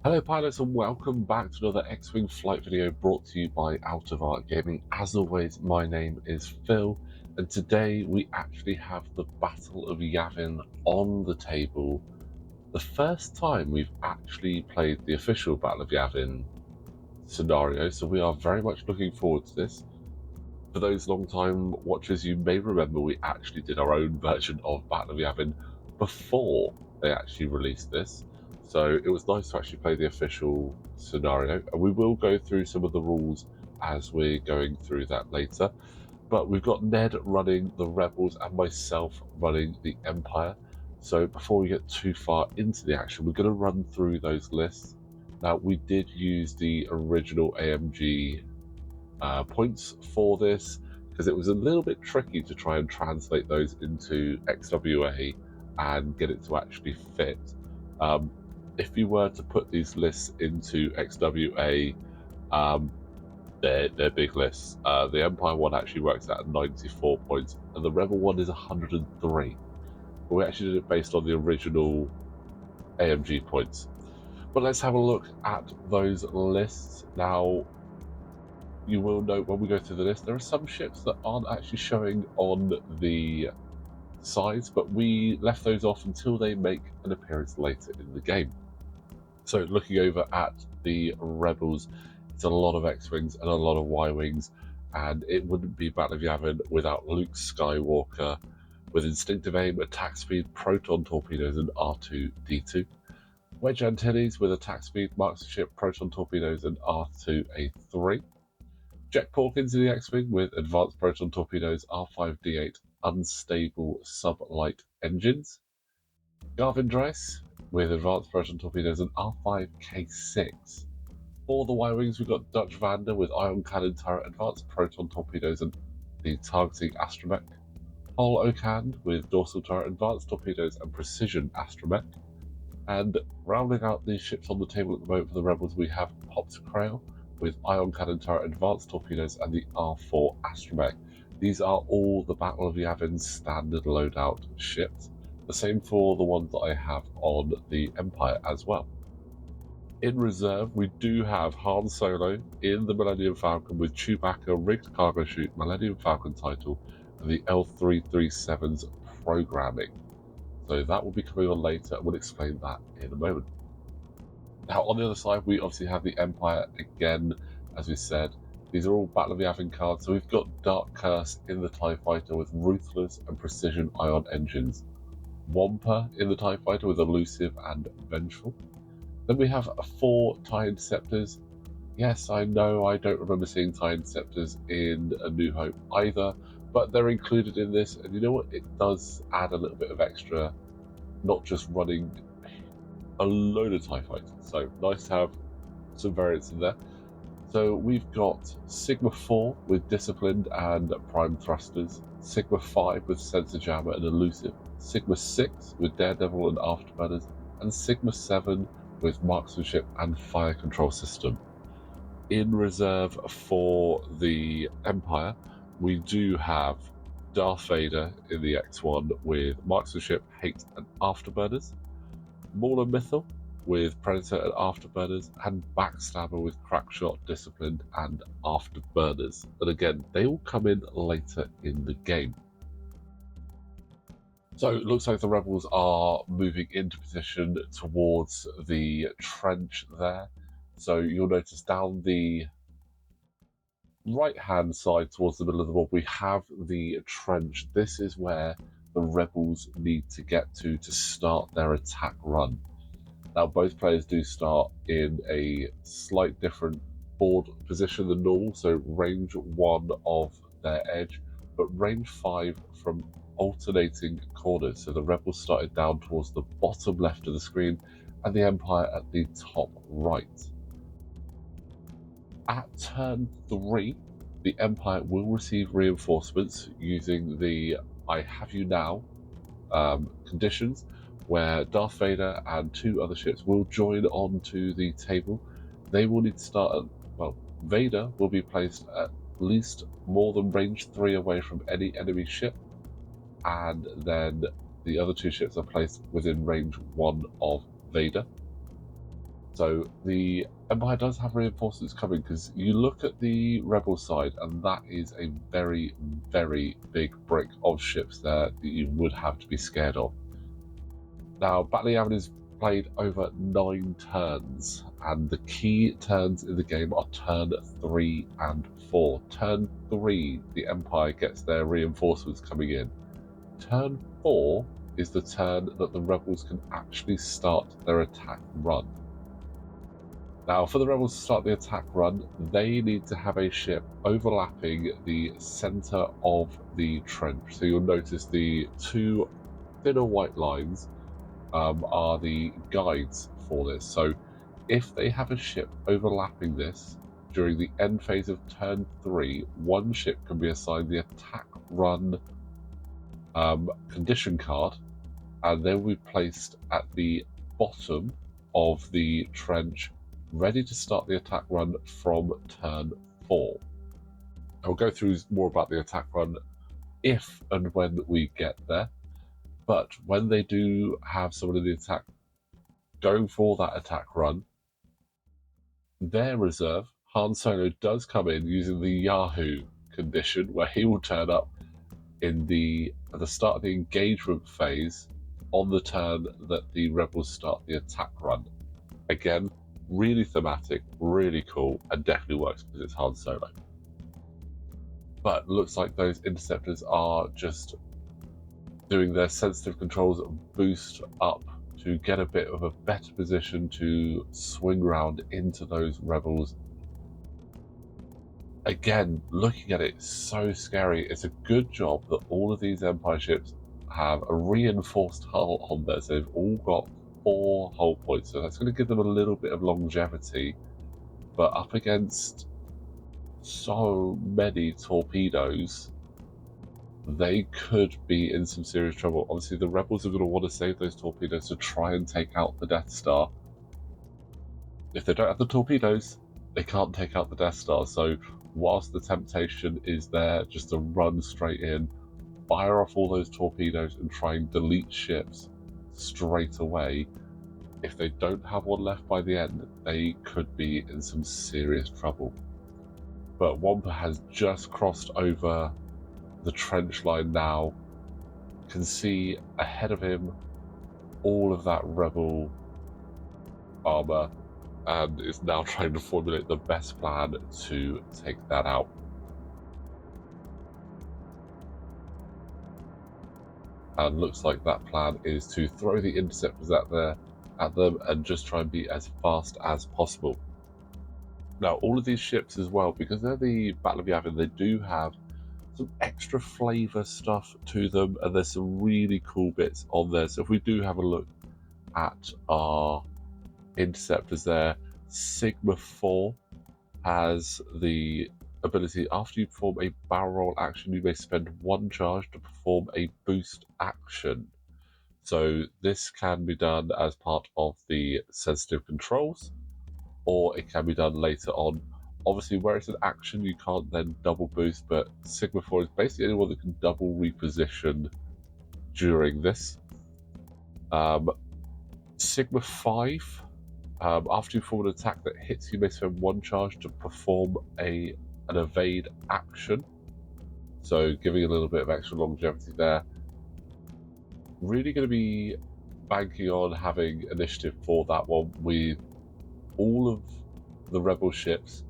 Hello pilots and welcome back to another X-Wing flight video brought to you by Out of Art Gaming. As always, my name is Phil and today we actually have the Battle of Yavin on the table. The first time we've actually played the official Battle of Yavin scenario, so we are very much looking forward to this. For those long-time watchers, you may remember we actually did our own version of Battle of Yavin before they actually released this. So it was nice to actually play the official scenario, and we will go through some of the rules as we're going through that later. But we've got Ned running the Rebels and myself running the Empire. So before we get too far into the action, we're going to run through those lists. Now, we did use the original AMG points for this because it was a little bit tricky to try and translate those into XWA and get it to actually fit. If you were to put these lists into XWA, they're big lists. The Empire one actually works out at 94 points, and the Rebel one is 103. But we actually did it based on the original AMG points. But let's have a look at those lists. Now, you will note when we go through the list, there are some ships that aren't actually showing on the sides, but we left those off until they make an appearance later in the game. So looking over at the Rebels, it's a lot of X-Wings and a lot of Y-Wings, and it wouldn't be Battle of Yavin without Luke Skywalker with Instinctive Aim, Attack Speed, Proton Torpedoes, and R2-D2. Wedge Antilles with Attack Speed, Marksmanship, Proton Torpedoes, and R2-A3. Jack Porkins in the X-Wing with Advanced Proton Torpedoes, R5-D8, Unstable Sublight Engines. Garven Dreis with Advanced Proton Torpedoes and R5K6. For the Y-Wings, we've got Dutch Vander with Ion Cannon Turret, Advanced Proton Torpedoes, and the targeting Astromech. Hull Okand with Dorsal Turret, Advanced Torpedoes, and Precision Astromech. And rounding out the ships on the table at the moment for the Rebels, we have Popped Crail with Ion Cannon Turret, Advanced Torpedoes, and the R4 Astromech. These are all the Battle of Yavin's standard loadout ships. The same for the ones that I have on the Empire as well. In reserve, we do have Han Solo in the Millennium Falcon with Chewbacca rigged cargo chute, Millennium Falcon title, and the L337's programming. So that will be coming on later, and we'll explain that in a moment. Now, on the other side, we obviously have the Empire again, as we said. These are all Battle of Yavin cards. So we've got Dark Curse in the TIE Fighter with Ruthless and Precision Ion engines. Wampa in the TIE Fighter with Elusive and Vengeful. Then we have 4 TIE Interceptors. Yes, I know I don't remember seeing TIE Interceptors in A New Hope either, but they're included in this, and you know what? It does add a little bit of extra, not just running a load of TIE fighters. So nice to have some variants in there. So we've got Sigma 4 with Disciplined and Prime Thrusters, Sigma 5 with Sensor Jammer and Elusive, Sigma 6 with Daredevil and Afterburners, and Sigma 7 with Marksmanship and Fire Control System. In reserve for the Empire, we do have Darth Vader in the X1 with Marksmanship, Hate and Afterburners, Mauler Mythal with Predator and Afterburners, and Backstabber with Crackshot, Disciplined, and Afterburners. And again, they all come in later in the game. So it looks like the Rebels are moving into position towards the trench there. So you'll notice down the right-hand side towards the middle of the board, we have the trench. This is where the Rebels need to get to start their attack run. Now, both players do start in a slight different board position than normal, so range 1 of their edge, but range 5 from alternating corners. So the Rebels started down towards the bottom left of the screen, and the Empire at the top right. At turn 3, the Empire will receive reinforcements using the I have you now conditions, where Darth Vader and 2 other ships will join onto the table. They will need to start at, well, Vader will be placed at least more than range 3 away from any enemy ship, and then the other 2 ships are placed within range 1 of Vader. So the Empire does have reinforcements coming, because you look at the Rebel side and that is a very, very big brick of ships there that you would have to be scared of. Now, Battle of Yavin is played over 9 turns, and the key turns in the game are turn 3 and 4. Turn 3, the Empire gets their reinforcements coming in. Turn 4 is the turn that the Rebels can actually start their attack run. Now, for the Rebels to start the attack run, they need to have a ship overlapping the centre of the trench. So you'll notice the 2 thinner white lines are the guides for this. So if they have a ship overlapping this during the end phase of turn 3, one ship can be assigned the attack run condition card, and they will be placed at the bottom of the trench, ready to start the attack run from turn 4. I'll go through more about the attack run if and when we get there, but when they do have someone in the attack going for that attack run, their reserve, Han Solo, does come in using the Yahoo condition, where he will turn up at the start of the engagement phase on the turn that the Rebels start the attack run. Again, really thematic, really cool, and definitely works because it's Han Solo. But looks like those interceptors are just doing their sensitive controls boost up to get a bit of a better position to swing round into those Rebels. Again, looking at it, so scary. It's a good job that all of these Empire ships have a reinforced hull on there, so they've all got 4 hull points, so that's going to give them a little bit of longevity. But up against so many torpedoes, they could be in some serious trouble. Obviously, the Rebels are going to want to save those torpedoes to try and take out the Death Star. If they don't have the torpedoes, they can't take out the Death Star. So whilst the temptation is there just to run straight in, fire off all those torpedoes and try and delete ships straight away, if they don't have one left by the end, they could be in some serious trouble. But Wampa has just crossed over the trench line now, can see ahead of him all of that Rebel armor, and is now trying to formulate the best plan to take that out. And looks like that plan is to throw the interceptors at them and just try and be as fast as possible. Now, all of these ships as well, because they're the Battle of Yavin, they do have some extra flavor stuff to them, and there's some really cool bits on there. So if we do have a look at our interceptors there, Sigma 4 has the ability, after you perform a barrel roll action, you may spend 1 charge to perform a boost action. So this can be done as part of the sensitive controls, or it can be done later on. Obviously, where it's an action, you can't then double boost, but Sigma 4 is basically anyone that can double reposition during this. Sigma 5, after you perform an attack that hits, you may spend 1 charge to perform an evade action. So giving a little bit of extra longevity there. Really going to be banking on having initiative for that one, with all of the Rebel ships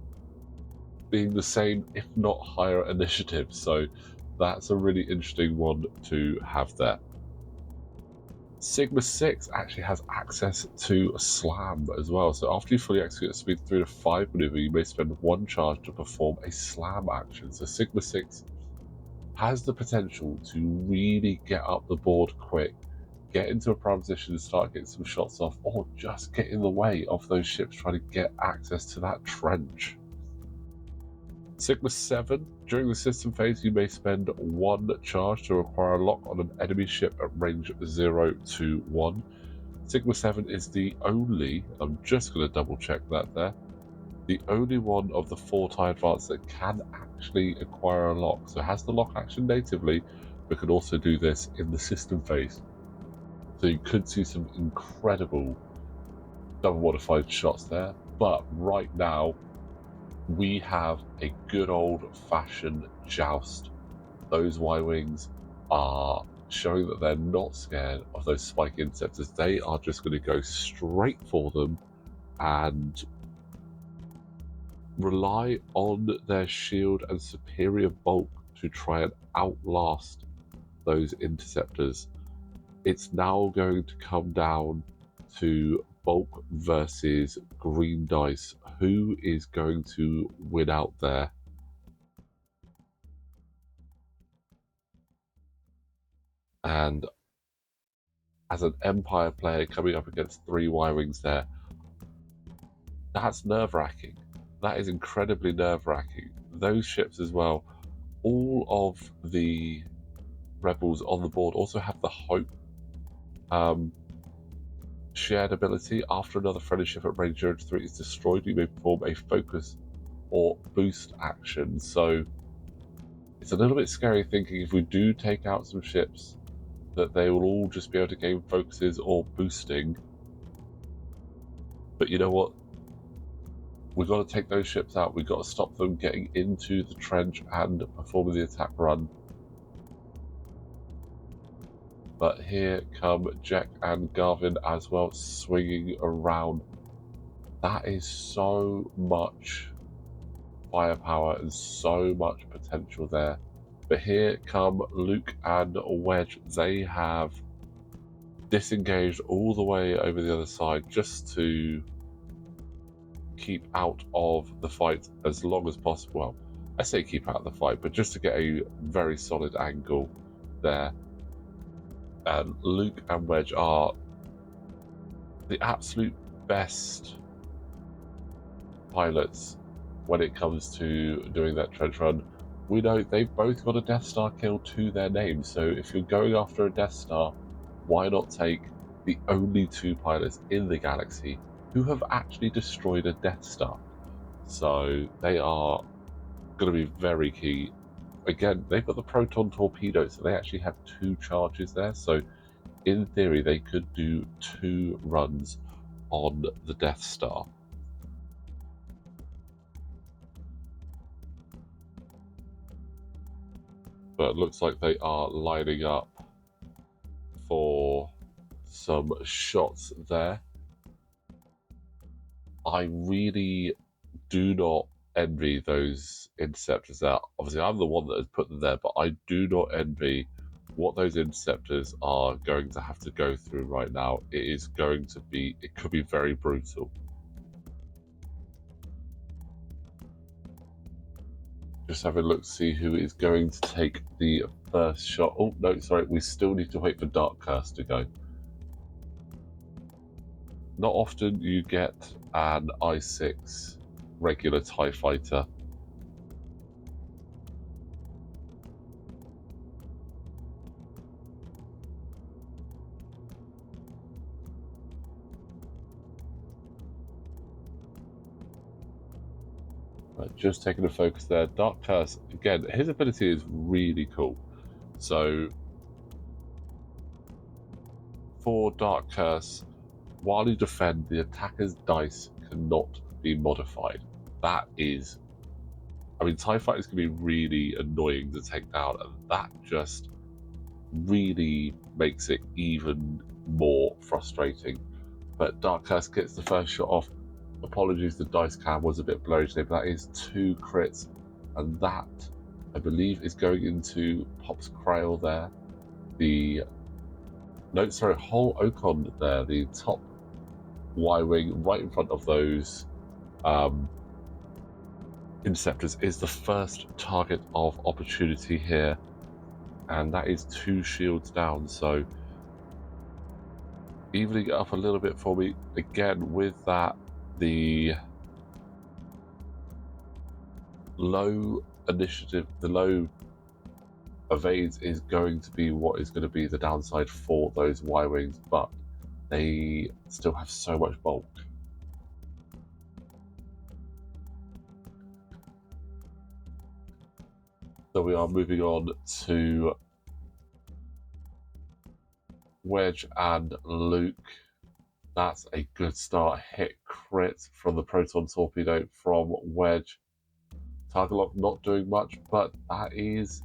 being the same, if not higher initiative. So that's a really interesting one to have there. Sigma 6 actually has access to slam as well. So after you fully execute a speed 3 to 5 maneuver, you may spend 1 charge to perform a slam action. So Sigma 6 has the potential to really get up the board quick, get into a prime position and start getting some shots off, or just get in the way of those ships trying to get access to that trench. Sigma 7, during the system phase, you may spend 1 charge to acquire a lock on an enemy ship at range 0 to 1. Sigma 7 is the only, I'm just going to double check that there, the only one of the 4 TIE Advance that can actually acquire a lock. So it has the lock action natively, but can also do this in the system phase. So you could see some incredible double modified shots there. But right now, we have a good old-fashioned joust. Those Y-Wings are showing that they're not scared of those spike interceptors. They are just going to go straight for them and rely on their shield and superior bulk to try and outlast those interceptors. It's now going to come down to bulk versus green dice. Who is going to win out there? And as an Empire player coming up against 3 Y-Wings there, that's nerve-wracking. That is incredibly nerve-wracking. Those ships as well, all of the rebels on the board also have the hope shared ability. After another friendly ship at range 0 to 3 is destroyed, you may perform a focus or boost action. So it's a little bit scary thinking if we do take out some ships that they will all just be able to gain focuses or boosting. But you know what? We've got to take those ships out. We've got to stop them getting into the trench and performing the attack run. But here come Jack and Garven as well, swinging around. That is so much firepower and so much potential there. But here come Luke and Wedge. They have disengaged all the way over the other side just to keep out of the fight as long as possible. Well, I say keep out of the fight, but just to get a very solid angle there. And Luke and Wedge are the absolute best pilots when it comes to doing that trench run. We know they've both got a Death Star kill to their name, so if you're going after a Death Star, why not take the only 2 pilots in the galaxy who have actually destroyed a Death Star? So they are going to be very key. Again, they've got the Proton Torpedoes, so they actually have 2 charges there, so in theory they could do 2 runs on the Death Star. But it looks like they are lining up for some shots there. I really do not envy those interceptors there. Obviously, I'm the one that has put them there, but I do not envy what those interceptors are going to have to go through right now. It could be very brutal. Just having a look to see who is going to take the first shot. Oh, no, sorry, we still need to wait for Dark Curse to go. Not often you get an I-6 regular TIE fighter. Just taking a focus there. Dark Curse, again, his ability is really cool. So for Dark Curse, while you defend, the attacker's dice cannot be modified. That is, I mean, TIE fighters can be really annoying to take down, and that just really makes it even more frustrating. But Dark Curse gets the first shot off. Apologies, the dice cam was a bit blurry today, but that is 2 crits, and that, I believe, is going into Pop's Krail there. Whole Okand there, the top Y-Wing right in front of those interceptors is the first target of opportunity here, and that is 2 shields down, so evening it up a little bit for me. Again, with that, the low initiative, the low evades is going to be what is going to be the downside for those Y-Wings, but they still have so much bulk. So we are moving on to Wedge and Luke. That's a good start. Hit crit from the Proton Torpedo from Wedge. Target lock not doing much, but that is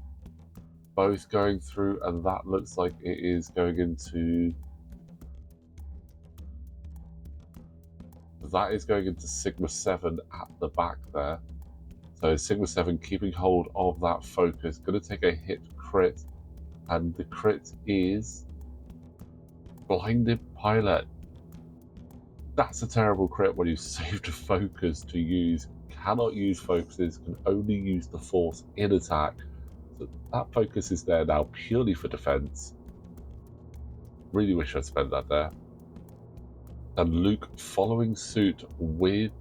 both going through, and that looks like it is going into... That is going into Sigma 7 at the back there. So Sigma 7 keeping hold of that focus. Going to take a hit crit, and the crit is Blinded Pilot. That's a terrible crit when you saved a focus to use. Cannot use focuses, can only use the force in attack. So that focus is there now purely for defense. Really wish I'd spent that there. And Luke following suit with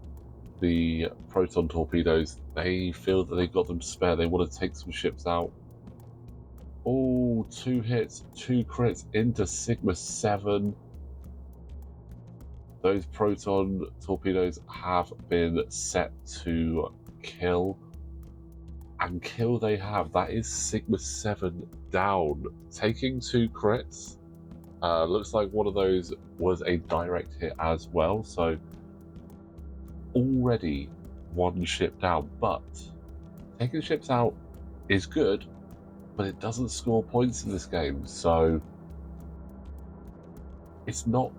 the Proton Torpedoes. They feel that they've got them to spare. They want to take some ships out. Oh, 2 hits, 2 crits into Sigma 7. Those Proton Torpedoes have been set to kill. And kill they have. That is Sigma 7 down. Taking 2 crits. Looks like one of those was a direct hit as well. So already 1 ship down. But taking ships out is good, but it doesn't score points in this game. So it's not...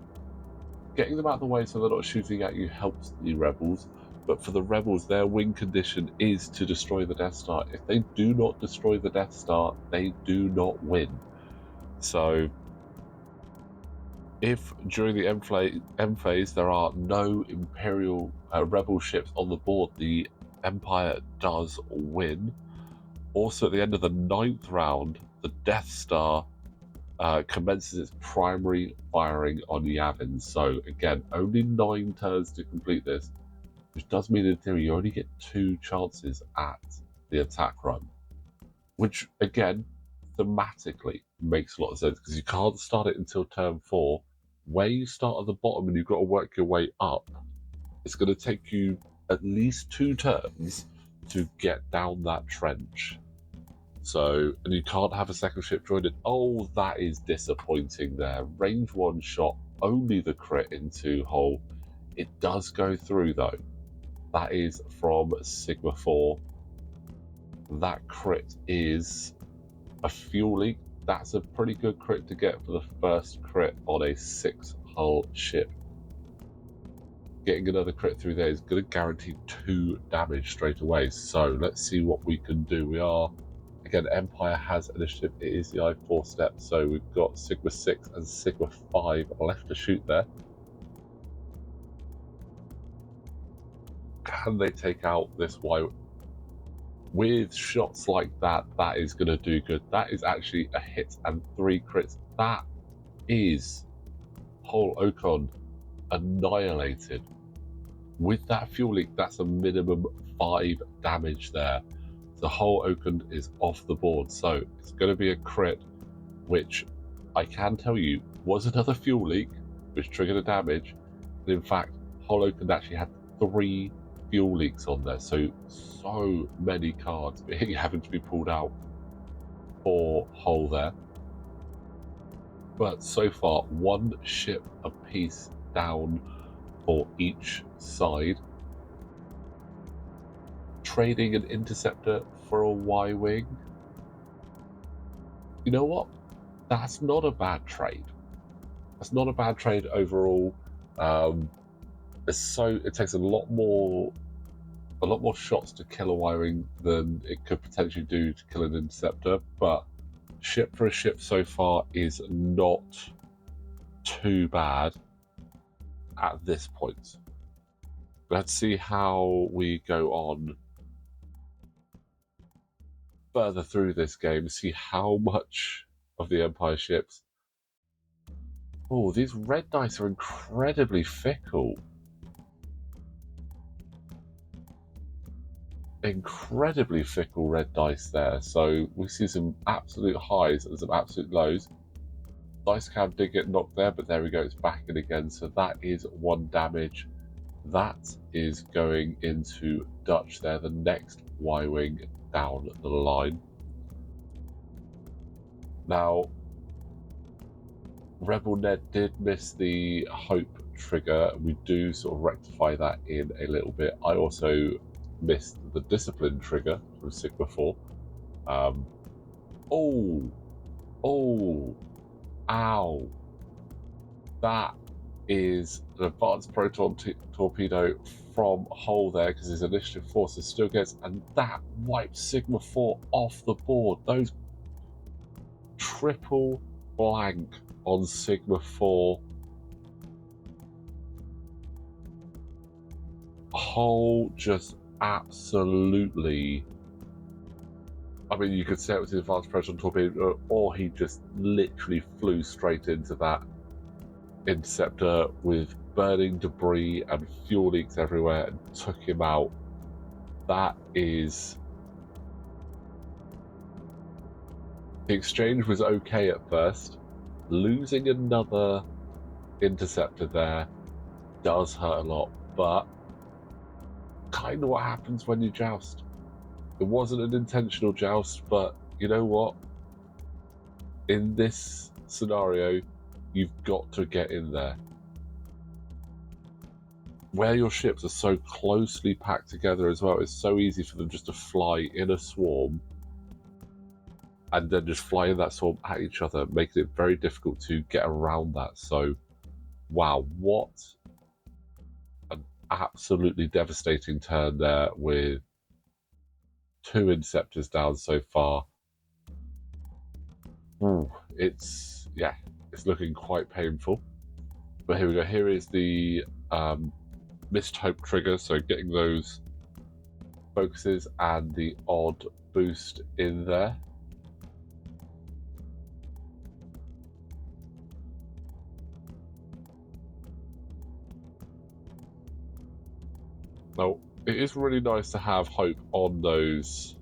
Getting them out of the way so they're not shooting at you helps the rebels, but for the rebels, their win condition is to destroy the Death Star. If they do not destroy the Death Star, they do not win. So if during the M phase there are no Imperial rebel ships on the board, the Empire does win. Also, at the end of the 9th round, the Death Star commences its primary firing on Yavin. So again, only 9 turns to complete this, which does mean in theory you only get 2 chances at the attack run, which again thematically makes a lot of sense because you can't start it until turn 4. Where you start at the bottom and you've got to work your way up, it's going to take you at least 2 turns to get down that trench. So, and you can't have a second ship join it. Oh, that is disappointing there. Range 1 shot, only the crit into hull. It does go through though. That is from Sigma 4. That crit is a fuel leak. That's a pretty good crit to get for the first crit on a 6 hull ship. Getting another crit through there is going to guarantee 2 damage straight away. So let's see what we can do. We are... Again, Empire has initiative. It is the I4 step, so we've got Sigma 6 and Sigma 5 left to shoot there. Can they take out this Y? With shots like that, that is going to do good. That is actually a hit and 3 crits. That is whole Okand annihilated. With that fuel leak, that's a minimum 5 damage there. The whole Okand is off the board, so it's going to be a crit, which I can tell you was another fuel leak, which triggered a damage. And in fact, whole Okand actually had 3 fuel leaks on there, so many cards having to be pulled out for whole there. But so far, 1 ship apiece down for each side. Trading an interceptor for a Y-wing. You know what? That's not a bad trade. That's not a bad trade overall. It takes a lot more shots to kill a Y-wing than it could potentially do to kill an interceptor. But ship for a ship so far is not too bad at this point. Let's see how we go on further through this game, see how much of the Empire ships... Oh, these red dice are incredibly fickle. Incredibly fickle red dice there. So we see some absolute highs and some absolute lows. Dice cam did get knocked there, but there we go, it's back in again. So that is 1 damage. That is going into Dutch there, the next Y-wing down the line. Now, Rebel Ned did miss the Hope trigger. We do sort of rectify that in a little bit. I also missed the discipline trigger from Sigma 4. Oh, ow. That is an advanced proton torpedo from Hull there, because his initiative forces still gets, and that wipes Sigma 4 off the board. Those triple blank on Sigma 4. Hull just absolutely, I mean, you could say it was the advanced proton torpedo, or he just literally flew straight into that interceptor with burning debris and fuel leaks everywhere and took him out. That is... The exchange was okay at first. Losing another interceptor there does hurt a lot, but kind of what happens when you joust. It wasn't an intentional joust, but you know what? In this scenario, you've got to get in there. Where your ships are so closely packed together as well, it's so easy for them just to fly in a swarm and then just fly in that swarm at each other, making it very difficult to get around that. So, wow, what an absolutely devastating turn there with 2 interceptors down so far. Ooh, it's looking quite painful. But here we go. Here is the Missed Hope trigger, so getting those focuses and the odd boost in there. Now, it is really nice to have hope on those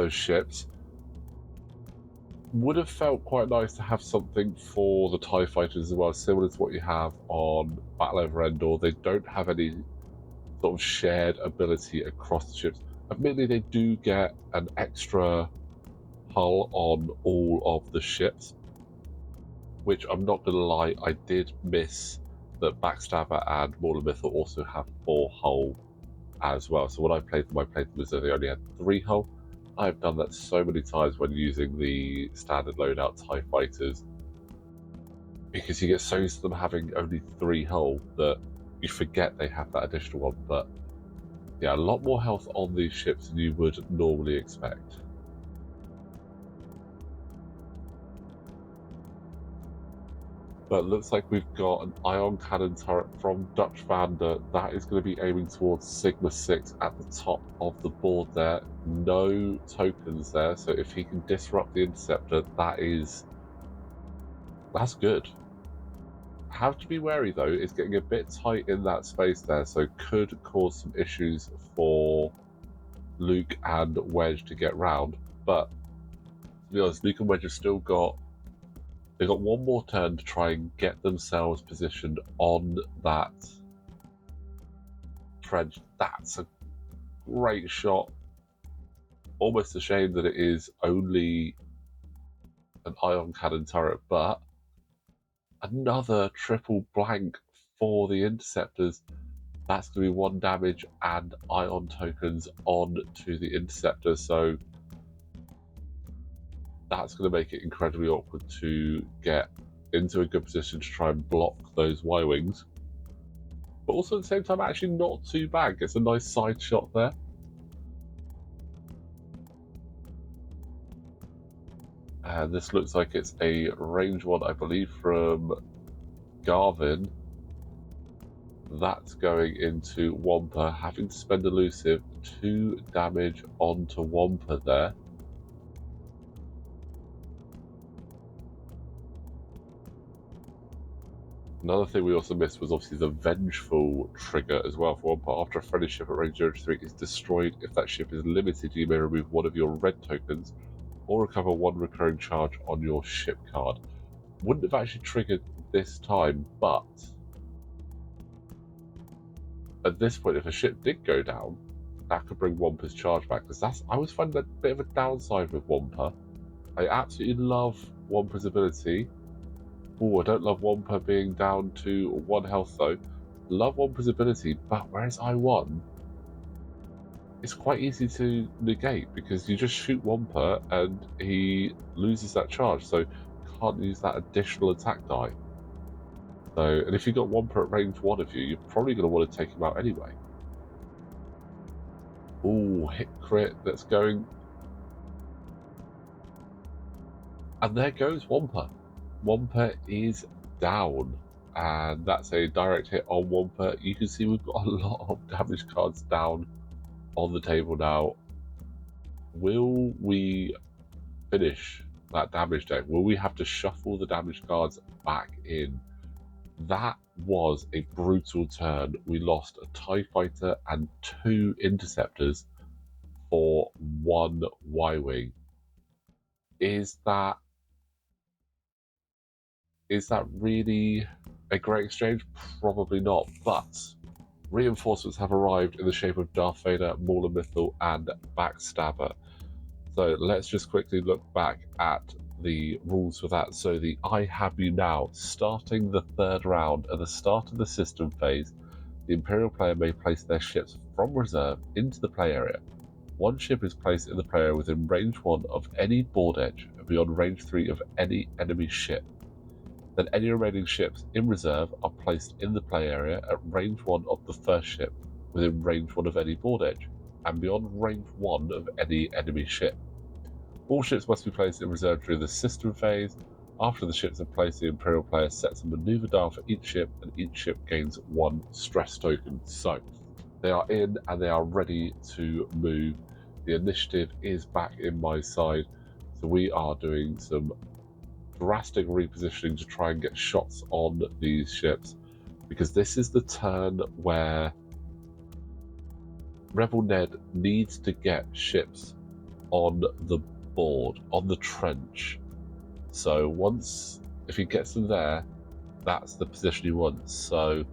ships. Would have felt quite nice to have something for the TIE fighters as well, similar to what you have on Battle Over Endor. They don't have any sort of shared ability across the ships. Admittedly, they do get an extra hull on all of the ships, which I'm not going to lie, I did miss that Backstabber and Mauler Mythal also have 4 hull as well. So when I played them as though they only had 3 hull. I've done that so many times when using the standard loadout TIE fighters, because you get so used to them having only 3 hull that you forget they have that additional one. But yeah, a lot more health on these ships than you would normally expect. But it looks like we've got an ion cannon turret from Dutch Vander. That is going to be aiming towards Sigma 6 at the top of the board there. No tokens there, so if he can disrupt the interceptor, that's good. Have to be wary though, it's getting a bit tight in that space there, so could cause some issues for Luke and Wedge to get round. But to be honest, Luke and Wedge have still got... They've got one more turn to try and get themselves positioned on that trench. That's a great shot. Almost a shame that it is only an ion cannon turret, but another triple blank for the interceptors. That's going to be 1 damage and ion tokens on to the interceptor, so that's going to make it incredibly awkward to get into a good position to try and block those Y-wings. But also at the same time, actually not too bad. Gets a nice side shot there. And this looks like it's a range one, I believe, from Garven. That's going into Wampa, having to spend elusive. 2 damage onto Wampa there. Another thing we also missed was obviously the Vengeful trigger as well for Wampa. After a friendly ship at range 0-3 is destroyed, if that ship is limited, you may remove 1 of your red tokens or recover 1 recurring charge on your ship card. Wouldn't have actually triggered this time, but at this point, if a ship did go down, that could bring Wampa's charge back. Because I always find that a bit of a downside with Wampa. I absolutely love Wampa's ability, Oh, I don't love Wampa being down to 1 health though. Love Wampa's ability, but whereas I1, it's quite easy to negate because you just shoot Wampa and he loses that charge, so can't use that additional attack die. So, and if you've got Wampa at range 1 of you, you're probably going to want to take him out anyway. Ooh, hit crit, that's going. And there goes Wampa. Wampa is down. And that's a direct hit on Wampa. You can see we've got a lot of damage cards down on the table now. Will we finish that damage deck? Will we have to shuffle the damage cards back in? That was a brutal turn. We lost a TIE Fighter and 2 Interceptors for 1 Y-Wing. Is that really a great exchange? Probably not, but reinforcements have arrived in the shape of Darth Vader, Mauler Mythal, and Backstabber. So let's just quickly look back at the rules for that. So the I Have You Now, starting the 3rd round at the start of the system phase, the Imperial player may place their ships from reserve into the play area. 1 ship is placed in the play area within range 1 of any board edge and beyond range 3 of any enemy ship. Then any remaining ships in reserve are placed in the play area at range 1 of the first ship within range 1 of any board edge and beyond range 1 of any enemy ship. All ships must be placed in reserve during the system phase. After the ships are placed, the Imperial player sets a maneuver dial for each ship, and each ship gains 1 stress token. So, they are in and they are ready to move. The initiative is back in my side, so we are doing some drastic repositioning to try and get shots on these ships, because this is the turn where Rebel Ned needs to get ships on the board, on the trench. So if he gets them there, that's the position he wants. So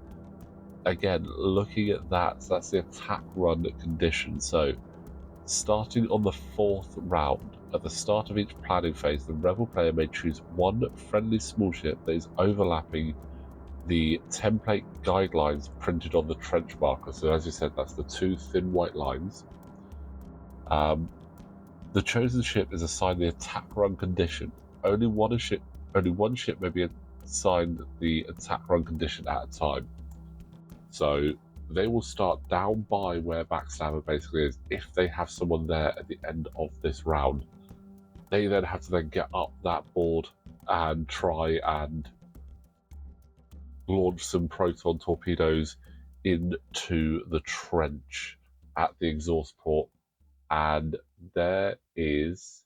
again, looking at that, so that's the attack run condition. So starting on the 4th round, at the start of each planning phase, the Rebel player may choose 1 friendly small ship that is overlapping the template guidelines printed on the trench marker. So as you said, that's the 2 thin white lines. The chosen ship is assigned the attack run condition. Only one ship may be assigned the attack run condition at a time. So they will start down by where Backstabber basically is if they have someone there at the end of this round. They then have to then get up that board and try and launch some Proton Torpedoes into the trench at the exhaust port. And there is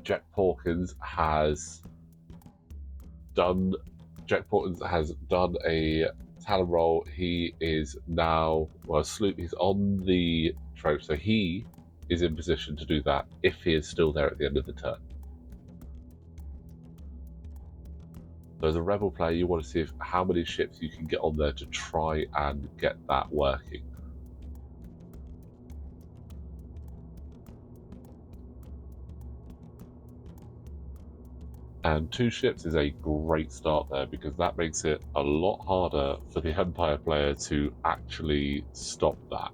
Jack Porkins has done a talon roll. He is now he's on the trench, so he is in position to do that if he is still there at the end of the turn. So as a Rebel player, you want to see how many ships you can get on there to try and get that working. And 2 ships is a great start there, because that makes it a lot harder for the Empire player to actually stop that.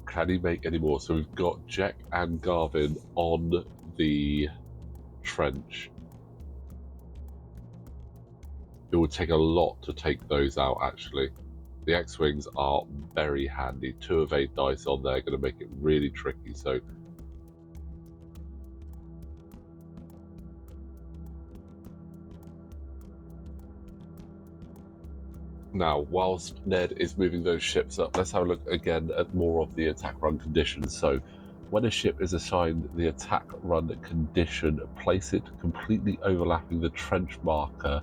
Can he make any more? So we've got Jack and Garven on the trench. It would take a lot to take those out, actually. The X-Wings are very handy. 2 of 8 dice on there are going to make it really tricky. So now, whilst Ned is moving those ships up, let's have a look again at more of the attack run conditions. So when a ship is assigned the attack run condition, place it completely overlapping the trench marker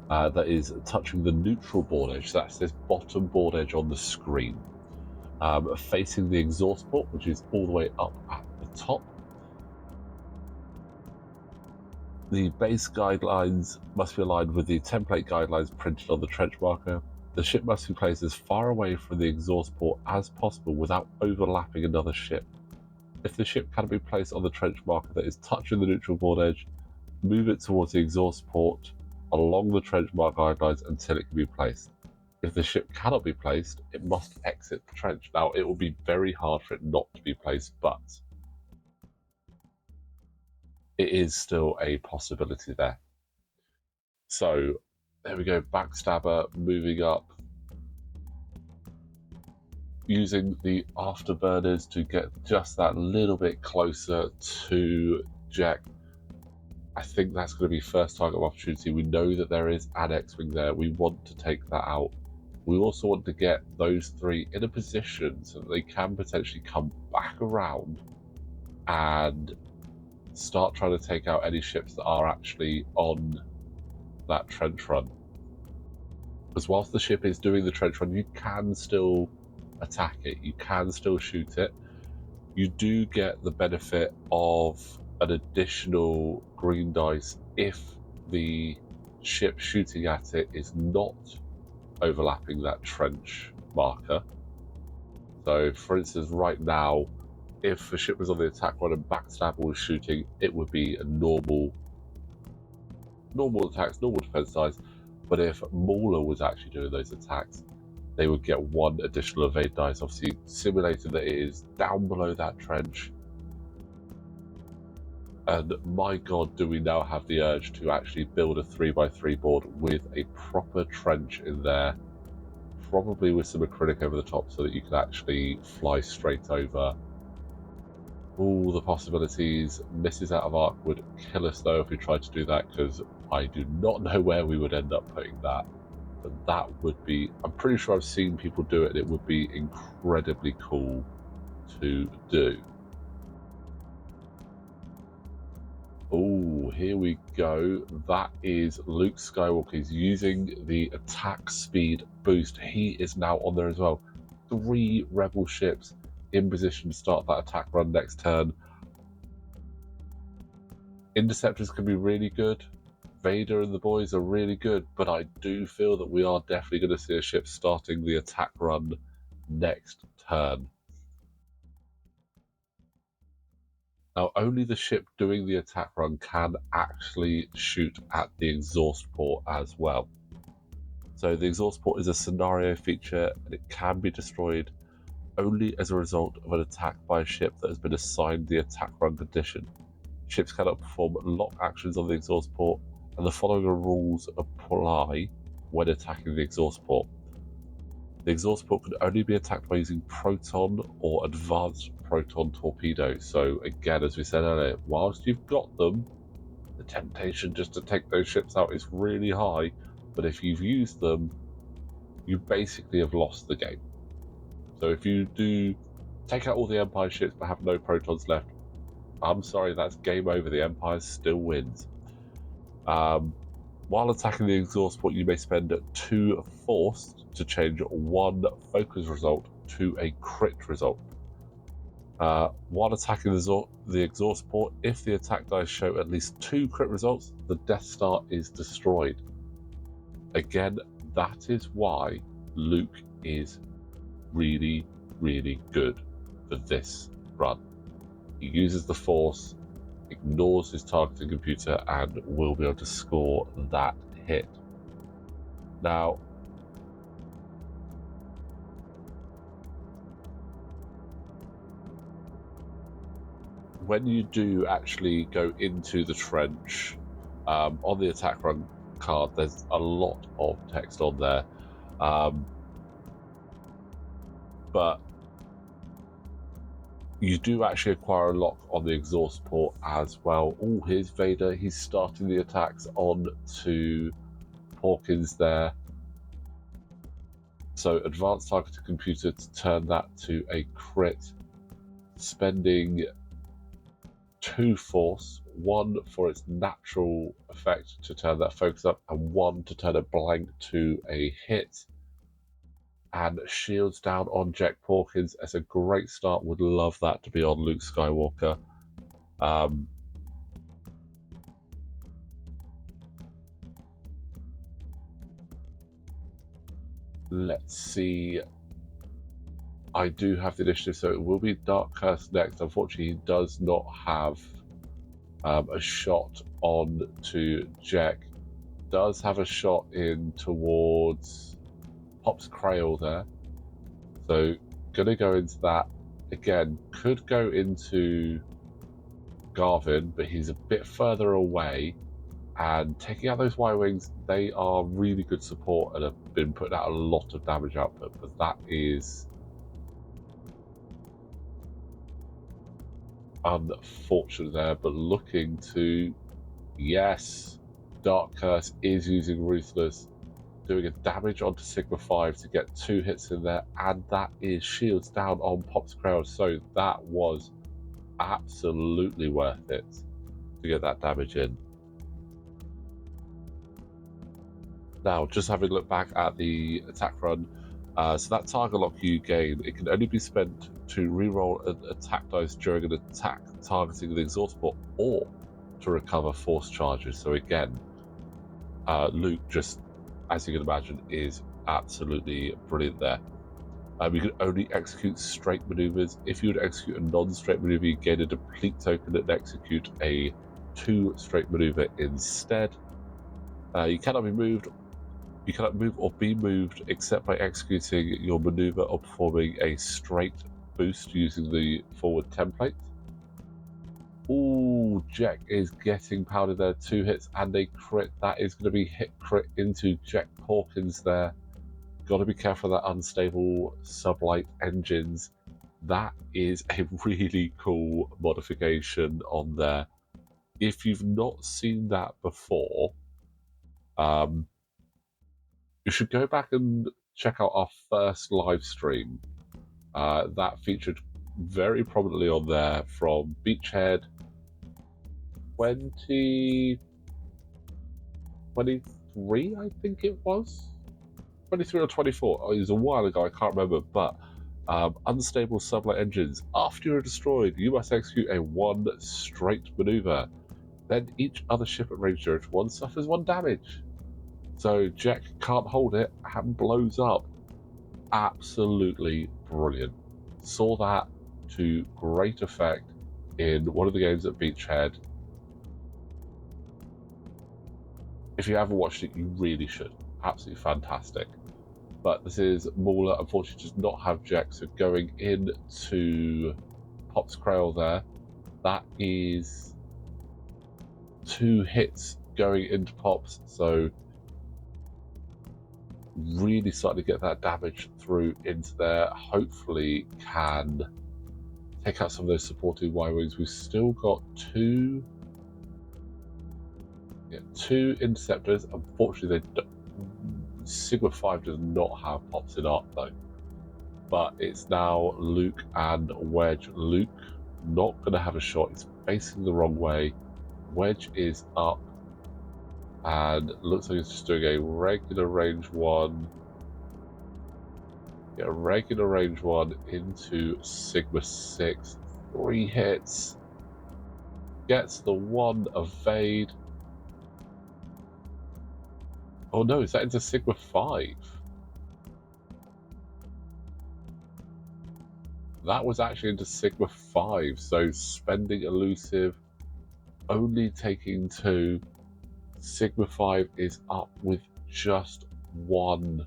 that is touching the neutral board edge. So that's this bottom board edge on the screen, facing the exhaust port, which is all the way up at the top. The base guidelines must be aligned with the template guidelines printed on the trench marker. The ship must be placed as far away from the exhaust port as possible without overlapping another ship. If the ship can be placed on the trench marker that is touching the neutral board edge, move it towards the exhaust port along the trench mark guidelines until it can be placed. If the ship cannot be placed, it must exit the trench. Now, it will be very hard for it not to be placed, but it is still a possibility there. So, there we go, Backstabber moving up, using the afterburners to get just that little bit closer to Jack. I think that's going to be first target of opportunity. We know that there is an X-Wing there. We want to take that out. We also want to get those three in a position so that they can potentially come back around and start trying to take out any ships that are actually on that trench run. Because whilst the ship is doing the trench run, you can still attack it. You can still shoot it. You do get the benefit of an additional green dice if the ship shooting at it is not overlapping that trench marker. So, for instance, right now, if a ship was on the attack run and Backstabber was shooting, it would be a normal attacks, normal defense dice. But if Mauler was actually doing those attacks, they would get one additional evade dice, obviously simulating that it is down below that trench. And my god, do we now have the urge to actually build a 3x3 board with a proper trench in there, probably with some acrylic over the top so that you can actually fly straight over. All the possibilities. Misses out of arc would kill us though if we tried to do that, because I do not know where we would end up putting that. But that would be, I'm pretty sure I've seen people do it, and it would be incredibly cool to do. Oh, here we go. That is Luke Skywalker. He's using the attack speed boost. He is now on there as well. 3 rebel ships in position to start that attack run next turn. Interceptors can be really good. Vader and the boys are really good, but I do feel that we are definitely going to see a ship starting the attack run next turn. Now, only the ship doing the attack run can actually shoot at the exhaust port as well. So the exhaust port is a scenario feature, and it can be destroyed only as a result of an attack by a ship that has been assigned the attack run condition. Ships cannot perform lock actions on the exhaust port, and the following rules apply when attacking the exhaust port. The exhaust port can only be attacked by using proton or advanced proton torpedoes. So again, as we said earlier, whilst you've got them, the temptation just to take those ships out is really high, but if you've used them, you basically have lost the game. So if you do take out all the Empire ships but have no protons left, I'm sorry, that's game over. The Empire still wins. While attacking the exhaust port, you may spend 2 force to change 1 focus result to a crit result. While attacking the exhaust port, if the attack dice show at least 2 crit results, the Death Star is destroyed. Again, that is why Luke is really, really good for this run. He uses the Force, ignores his targeting computer, and will be able to score that hit. Now, when you do actually go into the trench, on the attack run card, there's a lot of text on there. But you do actually acquire a lock on the exhaust port as well. Oh, here's Vader. He's starting the attacks on to Porkins there. So advanced targeted computer to turn that to a crit, spending 2 force, 1 for its natural effect to turn that focus up, and 1 to turn a blank to a hit. And shields down on Jack Porkins as a great start. Would love that to be on Luke Skywalker. Let's see. I do have the initiative, so it will be Dark Curse next. Unfortunately, he does not have a shot on to Jack. Does have a shot in towards Pop's Crail there. So gonna go into that. Again, could go into Garven, but he's a bit further away. And taking out those Y-Wings, they are really good support and have been putting out a lot of damage output, but that is unfortunate there. But looking to, yes, Dark Curse is using Ruthless, doing a damage onto Sigma 5 to get 2 hits in there, and that is shields down on Pop's Crowd, so that was absolutely worth it to get that damage in. Now, just having a look back at the attack run, so that target lock you gain, it can only be spent to reroll an attack dice during an attack targeting an exhaustible or to recover force charges. So again, Luke, just as you can imagine, is absolutely brilliant there. You can only execute straight maneuvers. If you would execute a non-straight maneuver, you gain a deplete token and execute a 2 straight maneuver instead. You cannot be moved. You cannot move or be moved except by executing your maneuver or performing a straight boost using the forward template. Ooh, Jack is getting pounded there. 2 hits and a crit. That is going to be hit crit into Jack Porkins there. Got to be careful of that unstable Sublight engines. That is a really cool modification on there. If you've not seen that before, you should go back and check out our first live stream. That featured very prominently on there from Beachhead 2023, I think it was. 23 or 24. Oh, it was a while ago, I can't remember, but unstable Sublight engines. After you're destroyed, you must execute a 1 straight maneuver. Then each other ship at range 0 to 1 suffers 1 damage. So Jack can't hold it and blows up. Absolutely brilliant. Saw that to great effect in one of the games at Beachhead. If you haven't watched it, you really should. Absolutely fantastic. But this is Mauler, unfortunately does not have Jack, so going into Pop's Crail there, that is 2 hits going into Pops, so really starting to get that damage through into there. Hopefully can take out some of those supporting Y-Wings. We've still got 2 interceptors. Unfortunately, Sigma 5 does not have Pops in arc though. But it's now Luke and Wedge. Luke not going to have a shot. He's facing the wrong way. Wedge is up and looks like he's just doing a regular range 1. Yeah, regular range 1 into Sigma 6. 3 hits. Gets the 1 evade. Oh no, is that into Sigma 5? That was actually into Sigma 5, so spending elusive, only taking 2. Sigma 5 is up with just 1.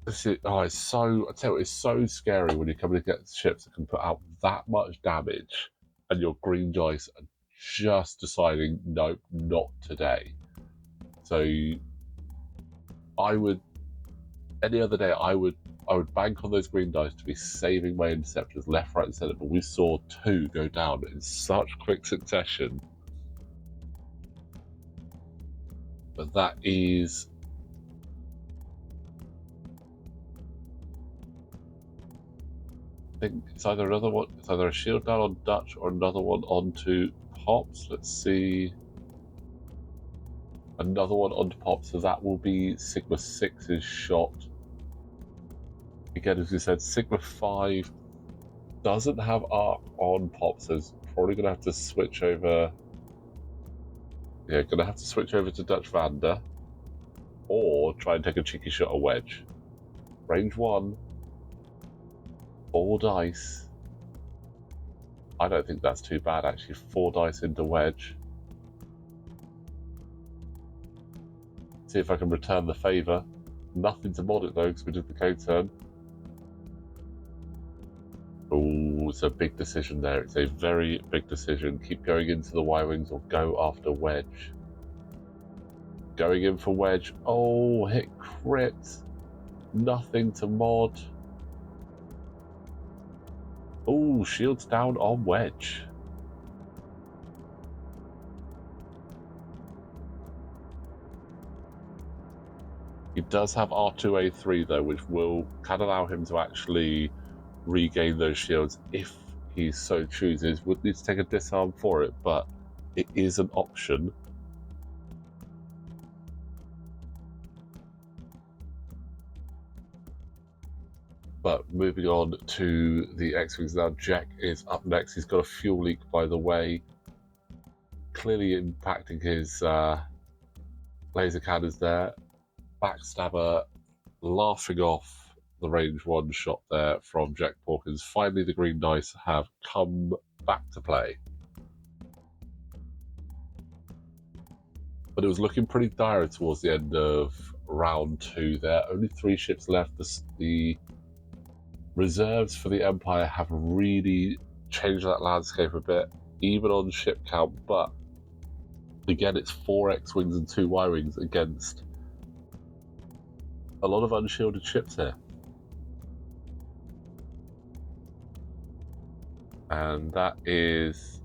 This is, I tell you what, it's so scary when you're coming against ships that can put out that much damage and your green dice are just deciding, nope, not today. So I would, any other day, I would bank on those green dice to be saving my interceptors left, right, and centre. But we saw 2 go down in such quick succession. But that is, I think it's either another one. It's either a shield down on Dutch or another one onto Pops. Let's see. Another one onto Pops, so that will be Sigma 6's shot. Again, as we said, Sigma 5 doesn't have arc on Pops, so it's probably going to have to switch over. Yeah, going to have to switch over to Dutch Vander, or try and take a cheeky shot at Wedge. Range 1. 4 dice. I don't think that's too bad, actually. 4 dice into Wedge. See if I can return the favour. Nothing to mod it, though, because we did the code turn. Oh, it's a big decision there. It's a very big decision. Keep going into the Y-Wings or go after Wedge. Going in for Wedge. Oh, hit crit. Nothing to mod. Oh, shields down on Wedge. He does have R2A3 though, which can allow him to actually regain those shields if he so chooses. Would need to take a disarm for it, but it is an option. But moving on to the X-Wings now, Jack is up next. He's got a fuel leak, by the way, clearly impacting his laser cannons there. Backstabber laughing off the range 1 shot there from Jack Porkins. Finally, the green dice have come back to play. But it was looking pretty dire towards the end of round 2 there. Only 3 ships left. The reserves for the Empire have really changed that landscape a bit, even on ship count. But again, it's 4 X-Wings and 2 Y-Wings against a lot of unshielded ships here. And that is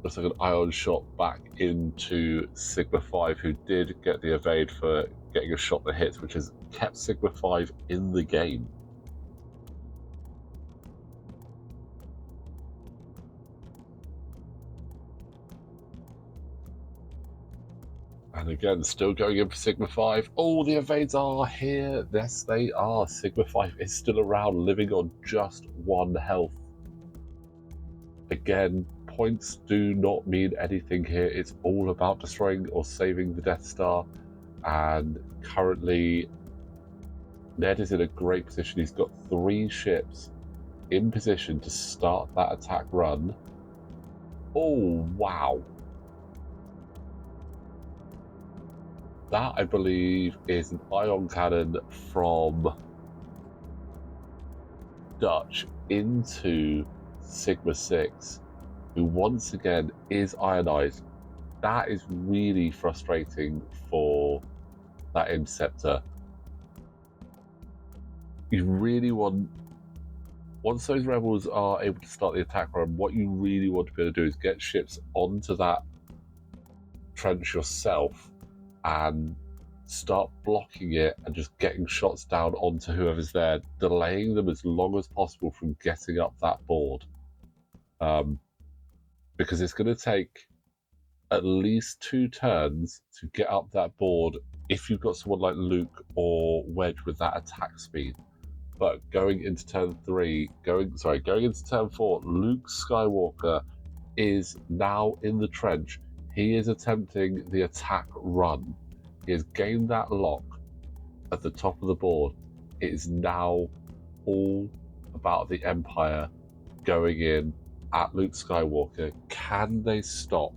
looks like an ion shot back into Sigma 5, who did get the evade for getting a shot that hits, which has kept Sigma 5 in the game. And again, still going in for Sigma 5. Oh, the evades are here. Yes, they are. Sigma 5 is still around, living on just 1 health. Again, points do not mean anything here. It's all about destroying or saving the Death Star. And currently, Ned is in a great position. He's got 3 ships in position to start that attack run. Oh, wow. That, I believe, is an ion cannon from Dutch into Sigma 6, who once again is ionized. That is really frustrating for that interceptor. You really want, once those rebels are able to start the attack run, what you really want to be able to do is get ships onto that trench yourself and start blocking it and just getting shots down onto whoever's there, delaying them as long as possible from getting up that board. Because it's going to take at least 2 turns to get up that board if you've got someone like Luke or Wedge with that attack speed. But going into turn 4, Luke Skywalker is now in the trench. He is attempting the attack run. He has gained that lock at the top of the board. It is now all about the Empire going in at Luke Skywalker. Can they stop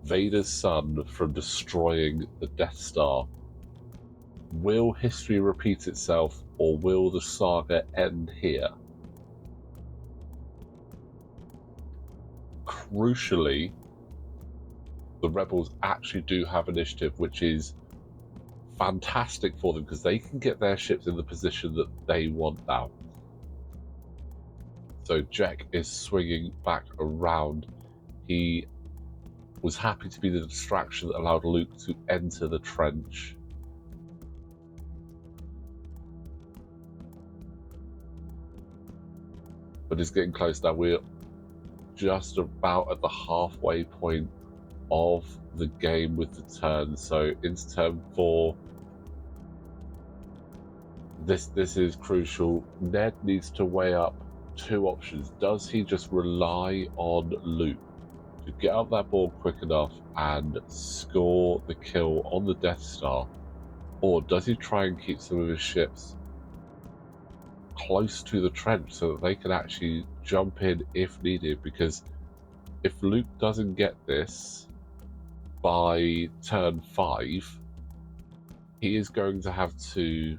Vader's son from destroying the Death Star? Will history repeat itself, or will the saga end here? Crucially, the Rebels actually do have initiative, which is fantastic for them because they can get their ships in the position that they want now. So Jack is swinging back around. He was happy to be the distraction that allowed Luke to enter the trench. But it's getting close now. We're just about at the halfway point of the game with the turn. So into turn 4, this is crucial. Ned needs to weigh up 2 options. Does he just rely on Luke to get up that board quick enough and score the kill on the Death Star? Or does he try and keep some of his ships close to the trench so that they can actually jump in if needed? Because if Luke doesn't get this by turn 5, he is going to have to,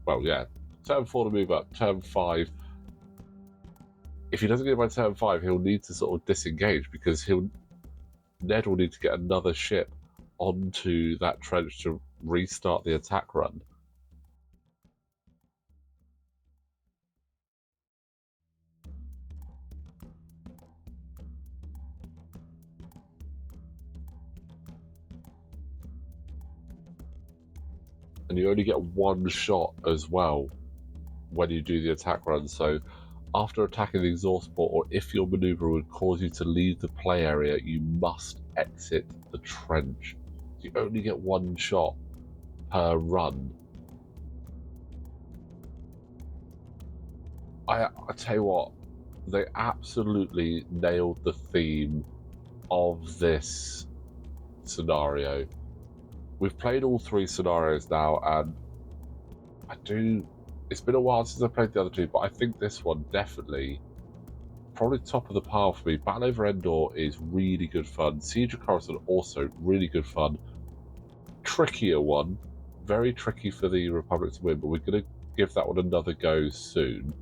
well, yeah, turn 4 to move up, turn 5. If he doesn't get it by turn 5, he'll need to sort of disengage because Ned will need to get another ship onto that trench to restart the attack run. And you only get one shot as well when you do the attack run. So after attacking the exhaust port, or if your maneuver would cause you to leave the play area, you must exit the trench. You only get one shot per run. I tell you what, they absolutely nailed the theme of this scenario. We've played all 3 scenarios now, and it's been a while since I played the other 2, but I think this one definitely probably top of the pile for me. Battle over Endor is really good fun. Siege of Coruscant also really good fun. Trickier one, very tricky for the Republic to win, but we're going to give that one another go soon.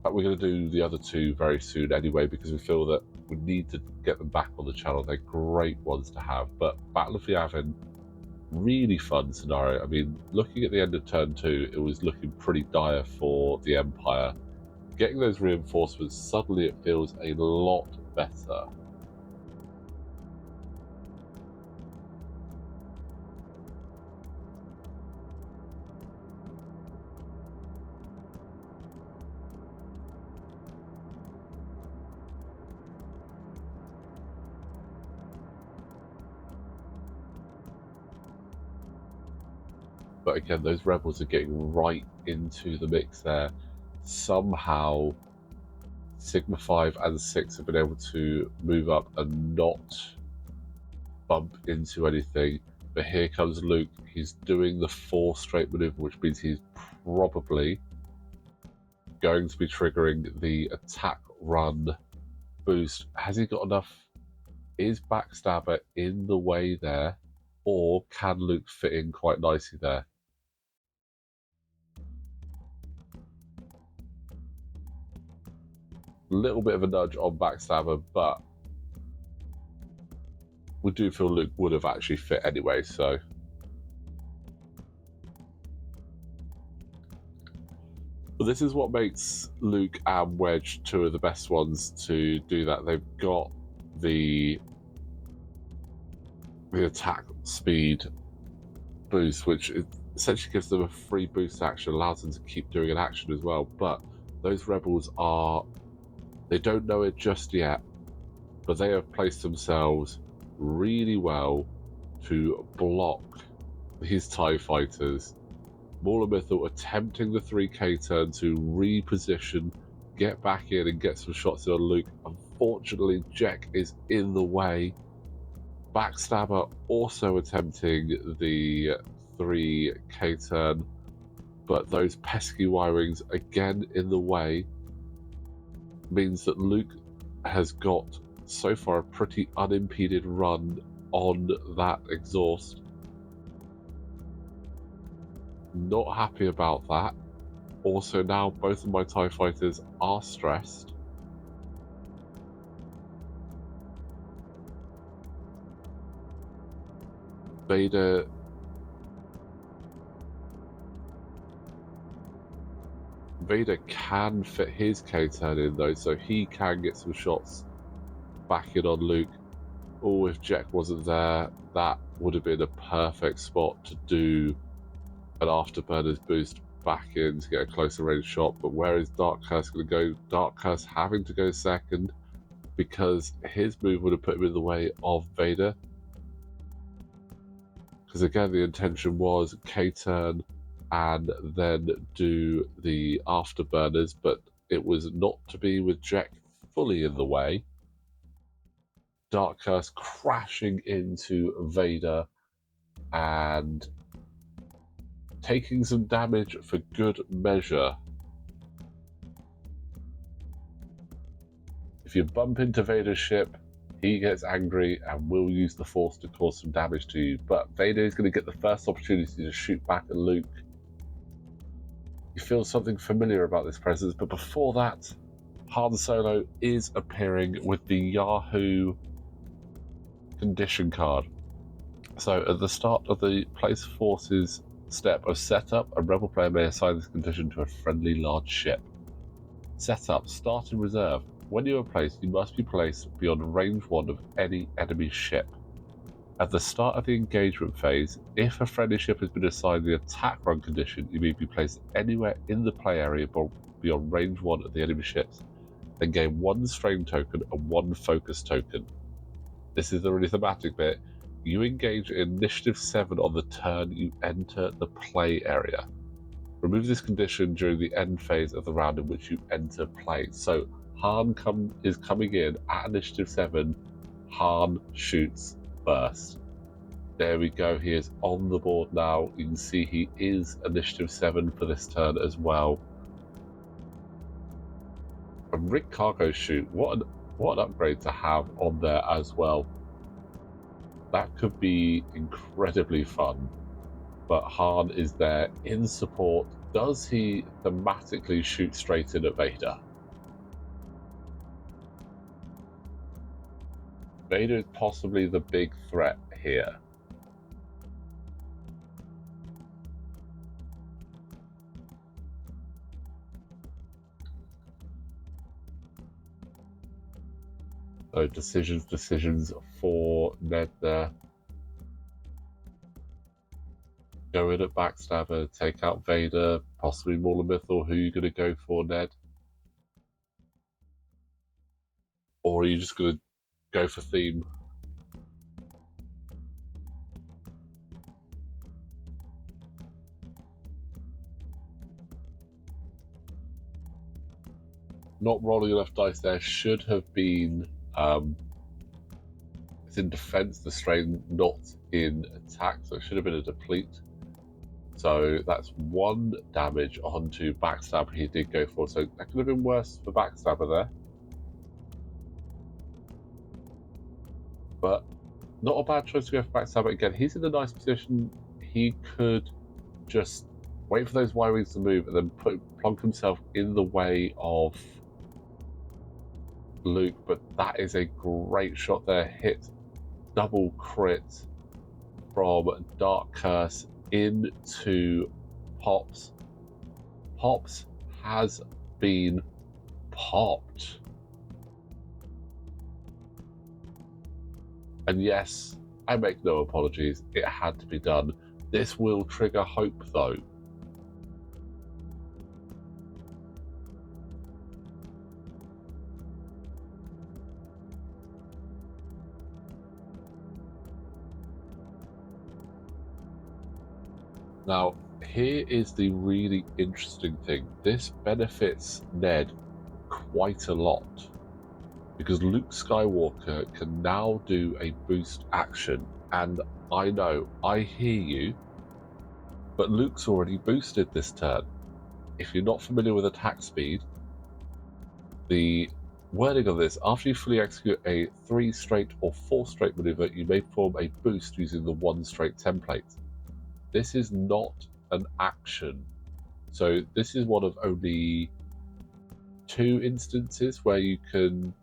But we're going to do the other 2 very soon anyway, because we feel that we need to get them back on the channel. They're great ones to have. But Battle of Yavin, really fun scenario. I mean, looking at the end of turn 2, it was looking pretty dire for the Empire. Getting those reinforcements, suddenly it feels a lot better. But again, those rebels are getting right into the mix there. Somehow, Sigma 5 and 6 have been able to move up and not bump into anything. But here comes Luke. He's doing the 4 straight maneuver, which means he's probably going to be triggering the attack run boost. Has he got enough? Is Backstabber in the way there? Or can Luke fit in quite nicely there? Little bit of a nudge on Backstabber, but we do feel Luke would have actually fit anyway, so. But this is what makes Luke and Wedge 2 of the best ones to do that. They've got the attack speed boost, which essentially gives them a free boost action, allows them to keep doing an action as well. But those rebels they don't know it just yet, but they have placed themselves really well to block these TIE fighters. Maul and Mythal attempting the 3K turn to reposition, get back in and get some shots in on Luke. Unfortunately, Jack is in the way. Backstabber also attempting the 3K turn, but those pesky Y-Wings again in the way means that Luke has got so far a pretty unimpeded run on that exhaust. Not happy about that. Also, now both of my TIE fighters are stressed. Vader can fit his K-turn in though, so he can get some shots back in on Luke. Oh, if Jack wasn't there, that would have been a perfect spot to do an Afterburners boost back in to get a closer range shot. But where is Dark Curse going to go? Dark Curse having to go second because his move would have put him in the way of Vader. Because again, the intention was K-turn and then do the Afterburners, but it was not to be with Jack fully in the way. Dark Curse crashing into Vader and taking some damage for good measure. If you bump into Vader's ship, he gets angry and will use the Force to cause some damage to you. But Vader is going to get the first opportunity to shoot back at Luke. You feel something familiar about this presence, but before that, Han Solo is appearing with the Yahoo condition card. So at the start of the place forces step of setup, a rebel player may assign this condition to a friendly large ship. Setup, start in reserve. When you are placed, you must be placed beyond range 1 of any enemy ship. At the start of the engagement phase, if a friendly ship has been assigned the attack run condition, you may be placed anywhere in the play area beyond range 1 of the enemy ships, then gain 1 strain token and 1 focus token. This is the really thematic bit. You engage in Initiative 7 on the turn you enter the play area. Remove this condition during the end phase of the round in which you enter play. So Han is coming in at Initiative 7. Han shoots first. There we go. He is on the board now. You can see he is Initiative 7 for this turn as well. A Rig Cargo shoot. What an upgrade to have on there as well. That could be incredibly fun. But Han is there in support. Does he thematically shoot straight in at Vader? Vader is possibly the big threat here. So decisions for Ned there. Go in at Backstabber, take out Vader, possibly Maul of Mythal. Who are you going to go for, Ned? Or are you just going to go for theme? Not rolling enough dice there. Should have been it's in defense, the strain, not in attack, so it should have been a deplete. So that's 1 damage onto Backstabber he did go for. So that could have been worse for Backstabber there. But not a bad choice to go for Backstabber. Again, he's in a nice position. He could just wait for those Y-Wings to move and then plonk himself in the way of Luke. But that is a great shot there. Hit double crit from Dark Curse into Pops. Pops has been popped. And yes, I make no apologies. It had to be done. This will trigger hope, though. Now, here is the really interesting thing. This benefits Ned quite a lot, because Luke Skywalker can now do a boost action. And I know, I hear you, but Luke's already boosted this turn. If you're not familiar with attack speed, the wording of this, after you fully execute a 3 straight or 4 straight maneuver, you may perform a boost using the 1 straight template. This is not an action. So this is one of only 2 instances where you can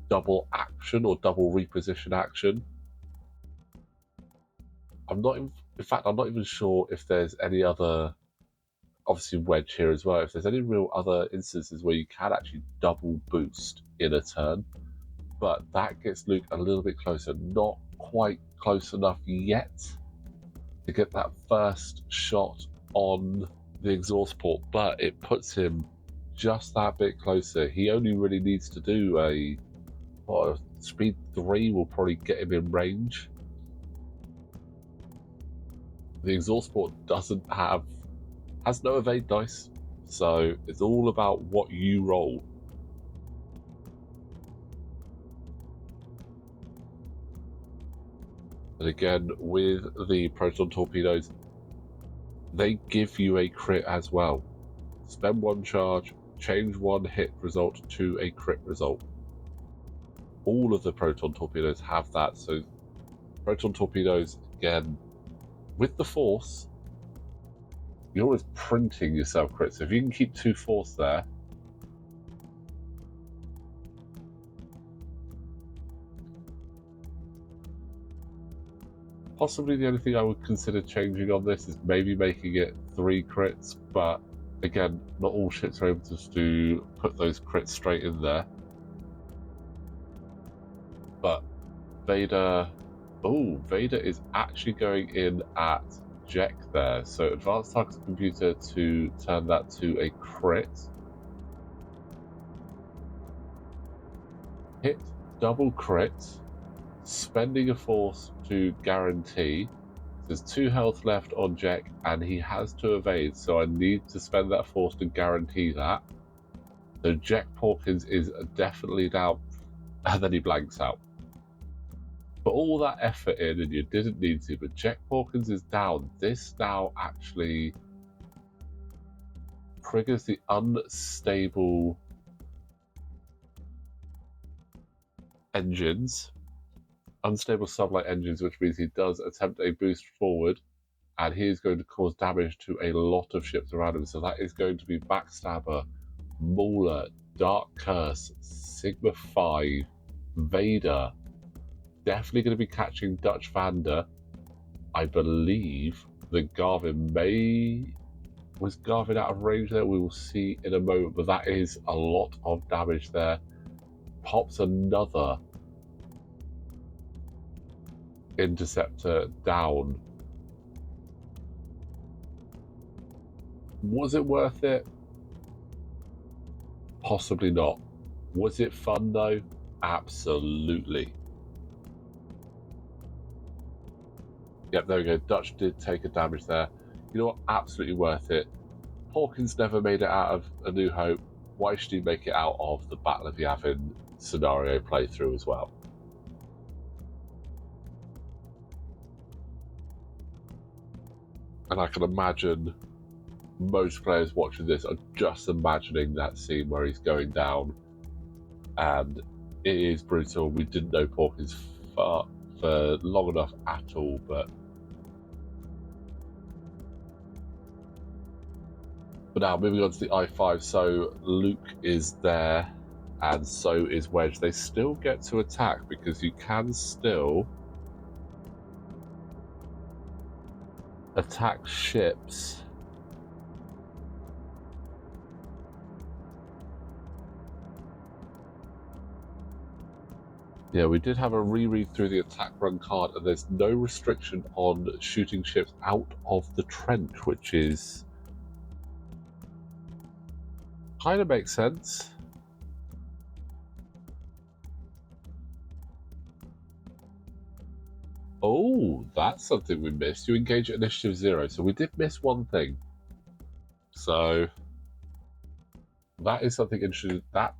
double action or double reposition action. I'm not even sure if there's any other, obviously Wedge here as well, if there's any real other instances where you can actually double boost in a turn. But that gets Luke a little bit closer, not quite close enough yet to get that first shot on the exhaust port, but it puts him just that bit closer. He only really needs to do a speed 3 will probably get him in range. The exhaust port has no evade dice, so it's all about what you roll. And again, with the Proton Torpedoes, they give you a crit as well. Spend one charge, change one hit result to a crit result. All of the Proton Torpedoes have that, so Proton Torpedoes, again, with the Force, you're always printing yourself crits. So if you can keep 2 Force there, possibly the only thing I would consider changing on this is maybe making it 3 crits, but again, not all ships are able to put those crits straight in there. But Vader, Vader is actually going in at Jack there. So advanced target computer to turn that to a crit. Hit double crit, spending a force to guarantee. There's 2 health left on Jack, and he has to evade, so I need to spend that force to guarantee that. So Jack Porkins is definitely down, and then he blanks out. Put all that effort in, and you didn't need to, but Jack Porkins is down. This now actually triggers the unstable engines, unstable sublight engines, which means he does attempt a boost forward, and he is going to cause damage to a lot of ships around him. So that is going to be Backstabber, Mauler, Dark Curse, Sigma 5, Vader. Definitely going to be catching Dutch Vander. I believe that Garven was Garven out of range there? We will see in a moment, but that is a lot of damage there. Pops another interceptor down. Was it worth it? Possibly not. Was it fun though? Absolutely. Yep, there we go. Dutch did take a damage there. You know what? Absolutely worth it. Porkins never made it out of A New Hope. Why should he make it out of the Battle of Yavin scenario playthrough as well? And I can imagine most players watching this are just imagining that scene where he's going down, and it is brutal. We didn't know Porkins for long enough at all, but now moving on to the I5. So Luke is there, and so is Wedge. They still get to attack because you can still attack ships. Yeah, we did have a reread through the attack run card, and there's no restriction on shooting ships out of the trench, which is kind of makes sense. Oh, that's something we missed. You engage at initiative 0, so we did miss one thing. So that is something interesting. That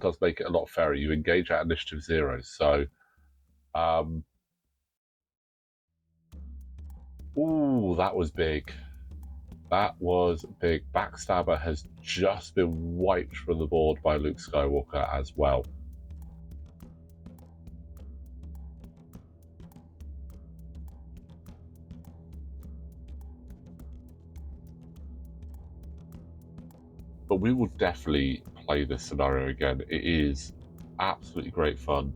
does make it a lot fairer. You engage at initiative 0, so ooh, that was big. That was big. Backstabber has just been wiped from the board by Luke Skywalker as well. But we will definitely play this scenario again. It is absolutely great fun.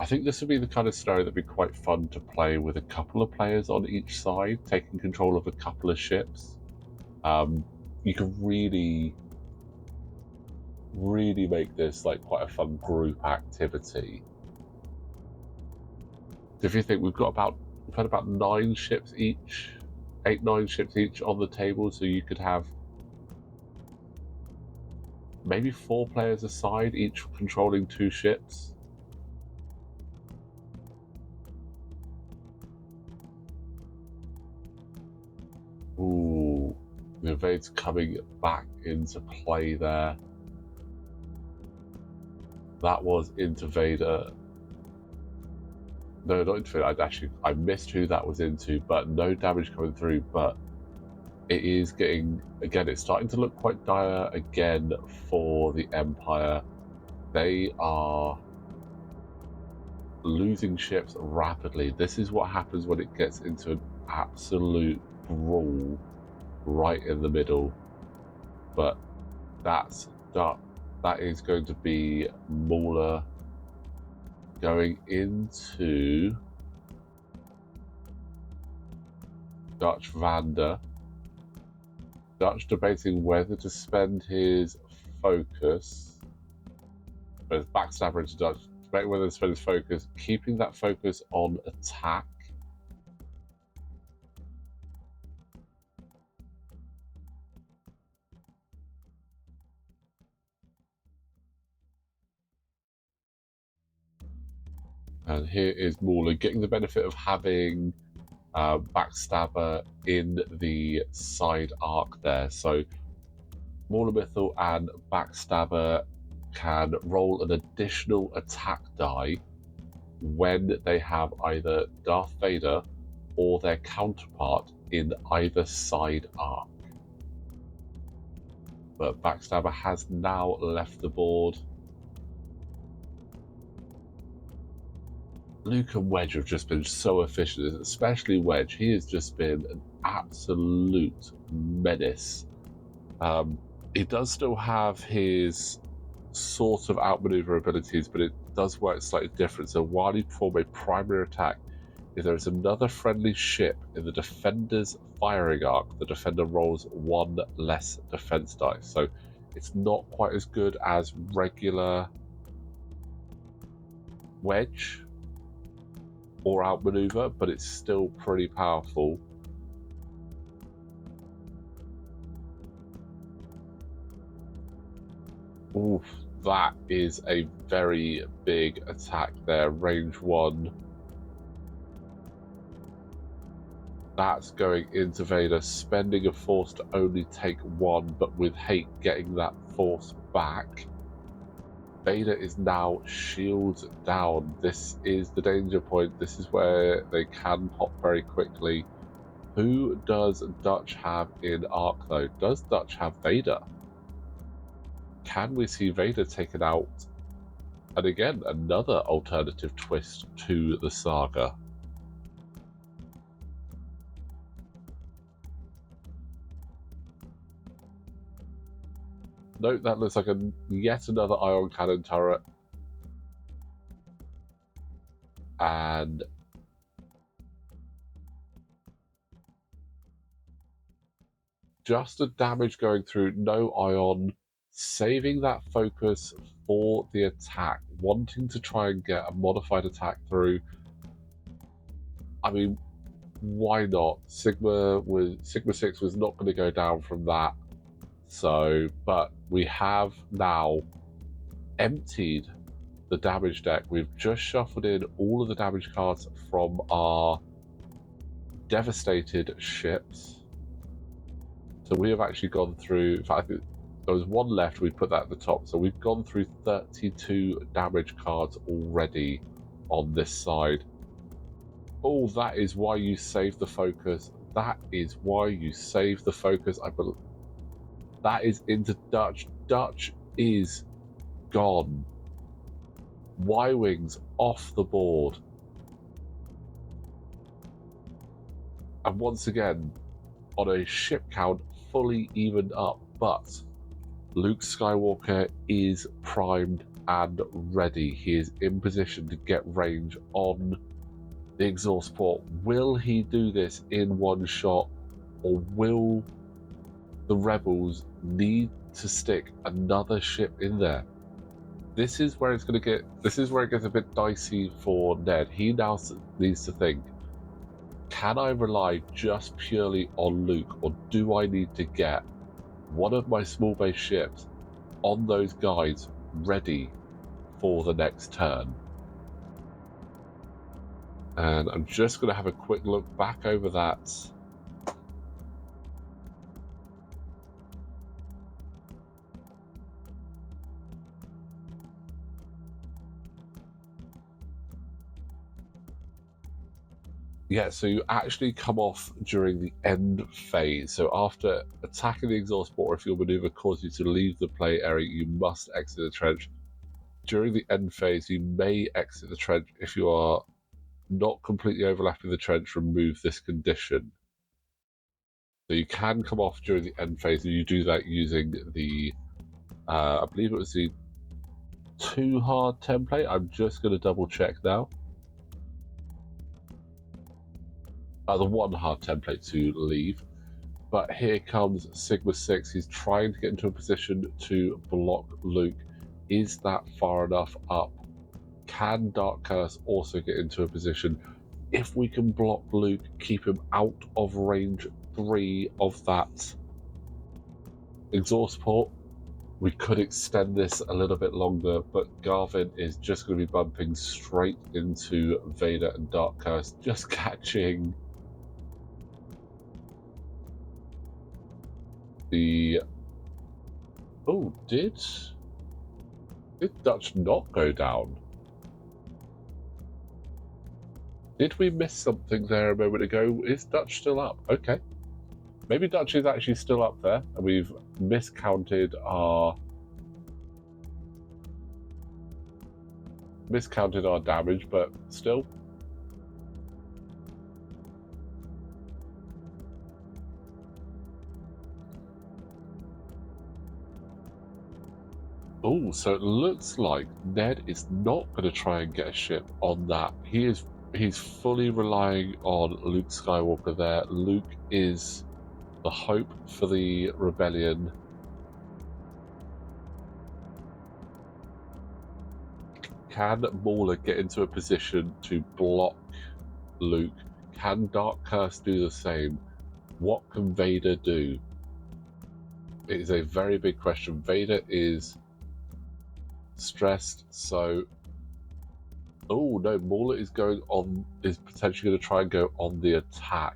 I think this would be the kind of scenario that would be quite fun to play with a couple of players on each side, taking control of a couple of ships. You can really make this like quite a fun group activity. If you think we've had about 9 ships each, 8-9 ships each on the table, so you could have maybe 4 players aside, each controlling 2 ships. Ooh, the evade's coming back into play there. That was into Vader. No, not into it. I missed who that was into, but no damage coming through. But it is getting, again, it's starting to look quite dire again for the Empire. They are losing ships rapidly. This is what happens when it gets into an absolute brawl right in the middle. But that is going to be Mauler going into Dutch Vander. Dutch debating whether to spend his focus, but it's backstabber into Dutch, debating whether to spend his focus, keeping that focus on attack. And here is Mauler getting the benefit of having backstabber in the side arc there. So Mauler Mythal and backstabber can roll an additional attack die when they have either Darth Vader or their counterpart in either side arc. But backstabber has now left the board. Luke and Wedge have just been so efficient, especially Wedge. He has just been an absolute menace. He does still have his sort of outmaneuver abilities, but it does work slightly different. So while you perform a primary attack, if there is another friendly ship in the defender's firing arc, the defender rolls one less defense dice. So it's not quite as good as regular Wedge or outmaneuver, but it's still pretty powerful. Oof, that is a very big attack there, range 1. That's going into Vader, spending a force to only take 1, but with hate getting that force back. Vader is now shields down. This is the danger point. This is where they can pop very quickly. Who does Dutch have in arc though? Does Dutch have Vader? Can we see Vader taken out? And again, another alternative twist to the saga. Note that looks like yet another ion cannon turret. And just a damage going through, no ion, saving that focus for the attack, wanting to try and get a modified attack through. I mean, why not? Sigma 6 was not going to go down from that. So, but we have now emptied the damage deck. We've just shuffled in all of the damage cards from our devastated ships. So we have actually gone through, in fact, I think there was one left, we put that at the top. So we've gone through 32 damage cards already on this side. Oh, that is why you save the focus. That is why you save the focus. I believe that is into Dutch. Dutch is gone. Y-Wings off the board. And once again, on a ship count fully evened up, but Luke Skywalker is primed and ready. He is in position to get range on the exhaust port. Will he do this in one shot, or will the Rebels need to stick another ship in there? This is where it's going to get. This is where it gets a bit dicey for Ned. He now needs to think: can I rely just purely on Luke, or do I need to get one of my small base ships on those guides ready for the next turn? And I'm just going to have a quick look back over that. Yeah, so you actually come off during the end phase. So after attacking the exhaust port, or if your maneuver causes you to leave the play area, you must exit the trench. During the end phase, you may exit the trench if you are not completely overlapping the trench. Remove this condition. So you can come off during the end phase, and you do that using the, I believe it was the 2 hard template. I'm just going to double check now. The 1 hard template to leave. But here comes Sigma 6. He's trying to get into a position to block Luke. Is that far enough up? Can Dark Curse also get into a position? If we can block Luke, keep him out of range 3 of that exhaust port, we could extend this a little bit longer, but Garven is just going to be bumping straight into Vader and Dark Curse, just catching the... Oh, did Dutch not go down? Did we miss something there a moment ago? Is Dutch still up? Okay. Maybe Dutch is actually still up there, and we've miscounted our damage, but still. Oh, so it looks like Ned is not going to try and get a ship on that. He's fully relying on Luke Skywalker there. Luke is the hope for the rebellion. Can Mauler get into a position to block Luke? Can Dark Curse do the same? What can Vader do? It is a very big question. Vader is stressed, so... Oh no, Mauler is potentially going to try and go on the attack.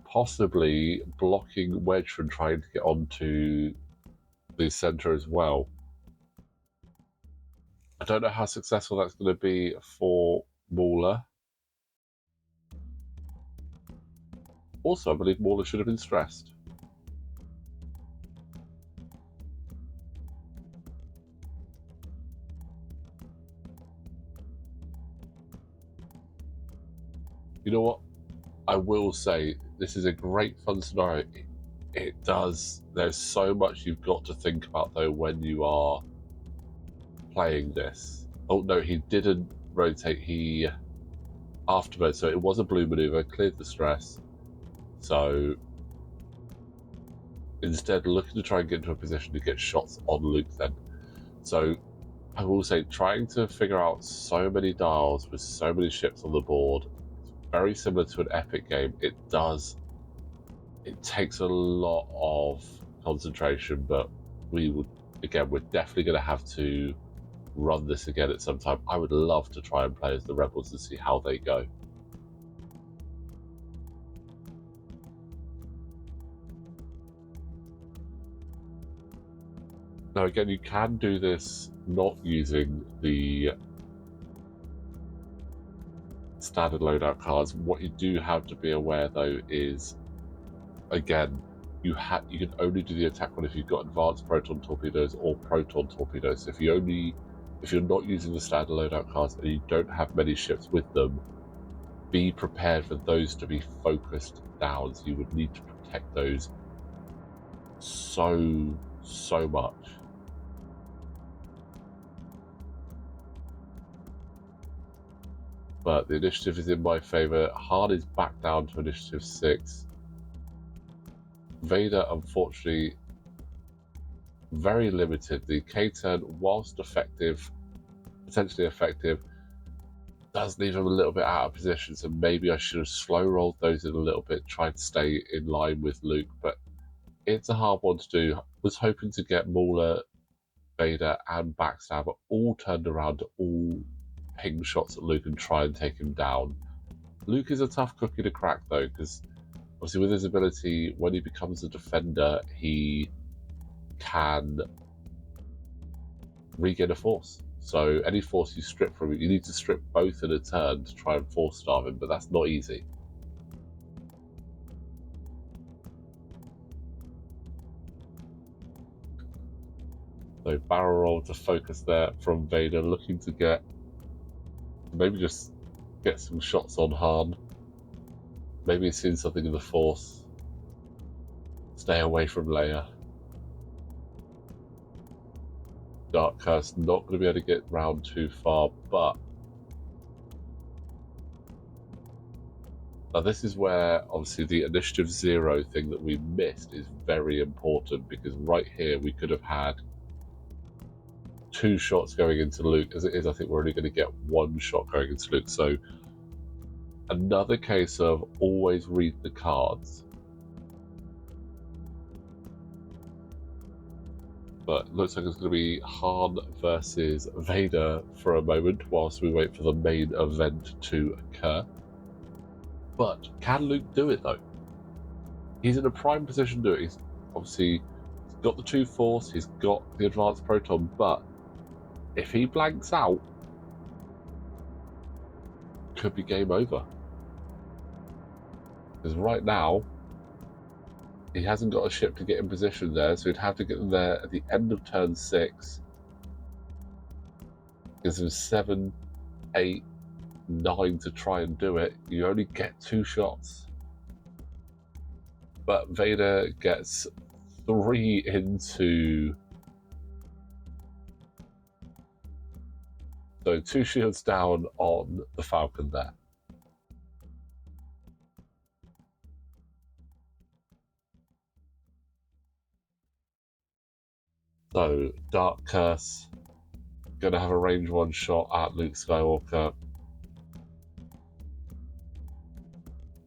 Possibly blocking Wedge from trying to get onto the center as well. I don't know how successful that's going to be for Mauler. Also, I believe Mauler should have been stressed. You know what? I will say, this is a great fun scenario. It does. There's so much you've got to think about, though, when you are playing this. Oh, no, he didn't rotate. He afterwards, so it was a blue maneuver, cleared the stress. So instead, looking to try and get into a position to get shots on Luke then. So I will say, trying to figure out so many dials with so many ships on the board, it's very similar to an epic game. It takes a lot of concentration, but we're definitely going to have to run this again at some time. I would love to try and play as the Rebels and see how they go. Now again, you can do this not using the standard loadout cards. What you do have to be aware, though, is again, you can only do the attack one if you've got advanced proton torpedoes or proton torpedoes. So if you're not using the standard loadout cards and you don't have many ships with them, be prepared for those to be focused down. So you would need to protect those so much. But the initiative is in my favor. Hard is back down to initiative 6. Vader, unfortunately, very limited. The K-turn, whilst effective, potentially effective, does leave him a little bit out of position. So maybe I should have slow rolled those in a little bit, tried to stay in line with Luke. But it's a hard one to do. Was hoping to get Mauler, Vader, and Backstabber all turned around to all ping shots at Luke and try and take him down. Luke is a tough cookie to crack, though, because obviously with his ability, when he becomes a defender, he can regain a force. So any force you strip from it, you need to strip both in a turn to try and force starve him, but that's not easy. So barrel roll to focus there from Vader, looking to get maybe just get some shots on Han. Maybe he's seen something in the Force. Stay away from Leia. Dark Curse not going to be able to get round too far, but now this is where obviously the Initiative 0 thing that we missed is very important, because right here we could have had 2 shots going into Luke. As it is, I think we're only going to get 1 shot going into Luke. So another case of always read the cards. But looks like it's going to be Han versus Vader for a moment whilst we wait for the main event to occur. But can Luke do it though? He's in a prime position to do it. He's obviously got the 2 Force, he's got the advanced Proton, but if he blanks out, could be game over. Because right now, he hasn't got a ship to get in position there, so he'd have to get them there at the end of turn 6. Gives him 7, 8, 9 to try and do it. You only get 2 shots. But Vader gets 3 into... So 2 shields down on the Falcon there. So, Dark Curse, going to have a range 1 shot at Luke Skywalker.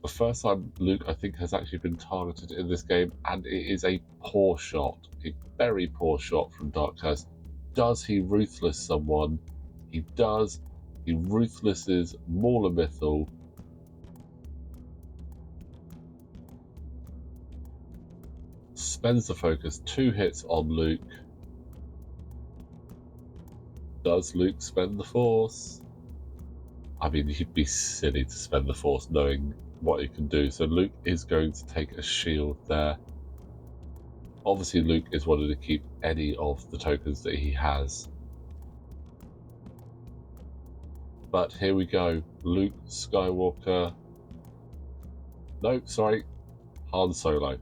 The first time Luke, I think, has actually been targeted in this game, and it is a poor shot, a very poor shot from Dark Curse. Does he ruthless someone? He does. He ruthlesses Mauler Mythal. Spends the focus, 2 hits on Luke. Does Luke spend the Force? I mean, he'd be silly to spend the Force knowing what he can do. So Luke is going to take a shield there. Obviously, Luke is wanting to keep any of the tokens that he has. But here we go. Luke Skywalker. No, sorry. Han Solo.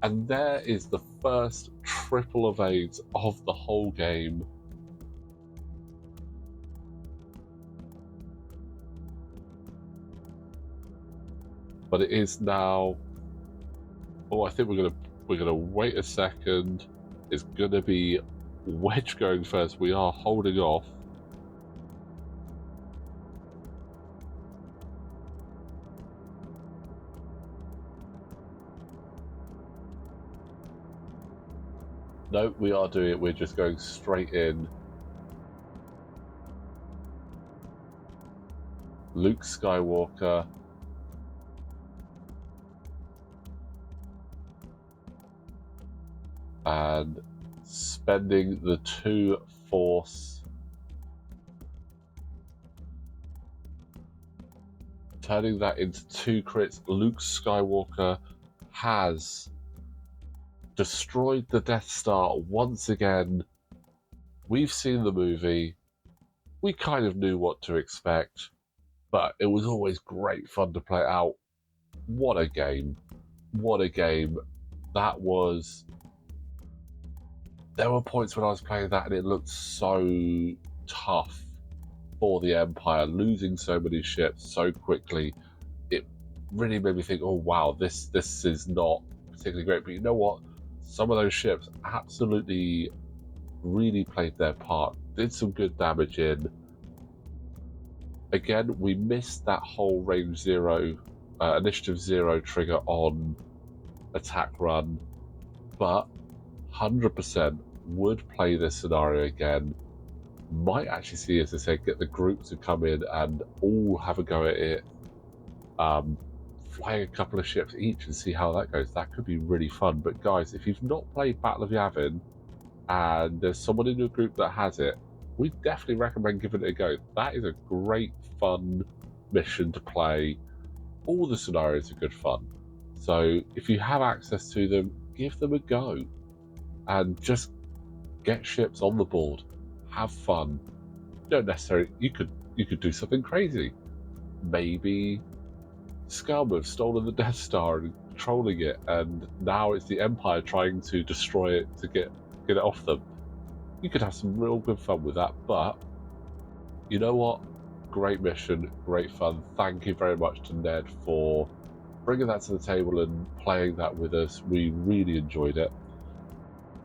And there is the first triple evade of the whole game. But it is now... Oh, I think we're gonna wait a second. It's gonna be Wedge going first. We are holding off. No, we are doing it. We're just going straight in. Luke Skywalker. And spending the 2 Force. Turning that into 2 crits. Luke Skywalker has destroyed the Death Star once again. We've seen the movie. We kind of knew what to expect, but it was always great fun to play out. What a game. What a game. That was... There were points when I was playing that and it looked so tough for the Empire, losing so many ships so quickly. It really made me think, oh wow, this is not particularly great. But you know what? Some of those ships absolutely really played their part, did some good damage in. Again, we missed that whole range 0, initiative 0 trigger on attack run, but 100% would play this scenario again. Might actually see, as I said, get the group to come in and all have a go at it. Fly a couple of ships each and see how that goes. That could be really fun. But guys, if you've not played Battle of Yavin, and there's someone in your group that has it, we definitely recommend giving it a go. That is a great, fun mission to play. All the scenarios are good fun. So if you have access to them, give them a go and just get ships on the board. Have fun. Don't necessarily, you could do something crazy. Maybe Scum have stolen the Death Star and controlling it, and now it's the Empire trying to destroy it to get it off them. You could have some real good fun with that, but you know what? Great mission, great fun. Thank you very much to Ned for bringing that to the table and playing that with us. We really enjoyed it.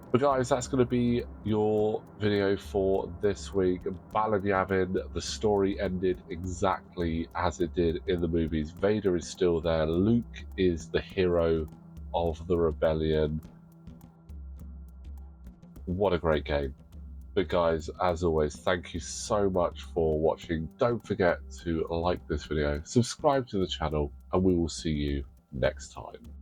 But guys, that's going to be your video for this week. Battle of Yavin, the story ended exactly as it did in the movies. Vader is still there. Luke is the hero of the rebellion. What a great game. But guys, as always, thank you so much for watching. Don't forget to like this video, subscribe to the channel, and we will see you next time.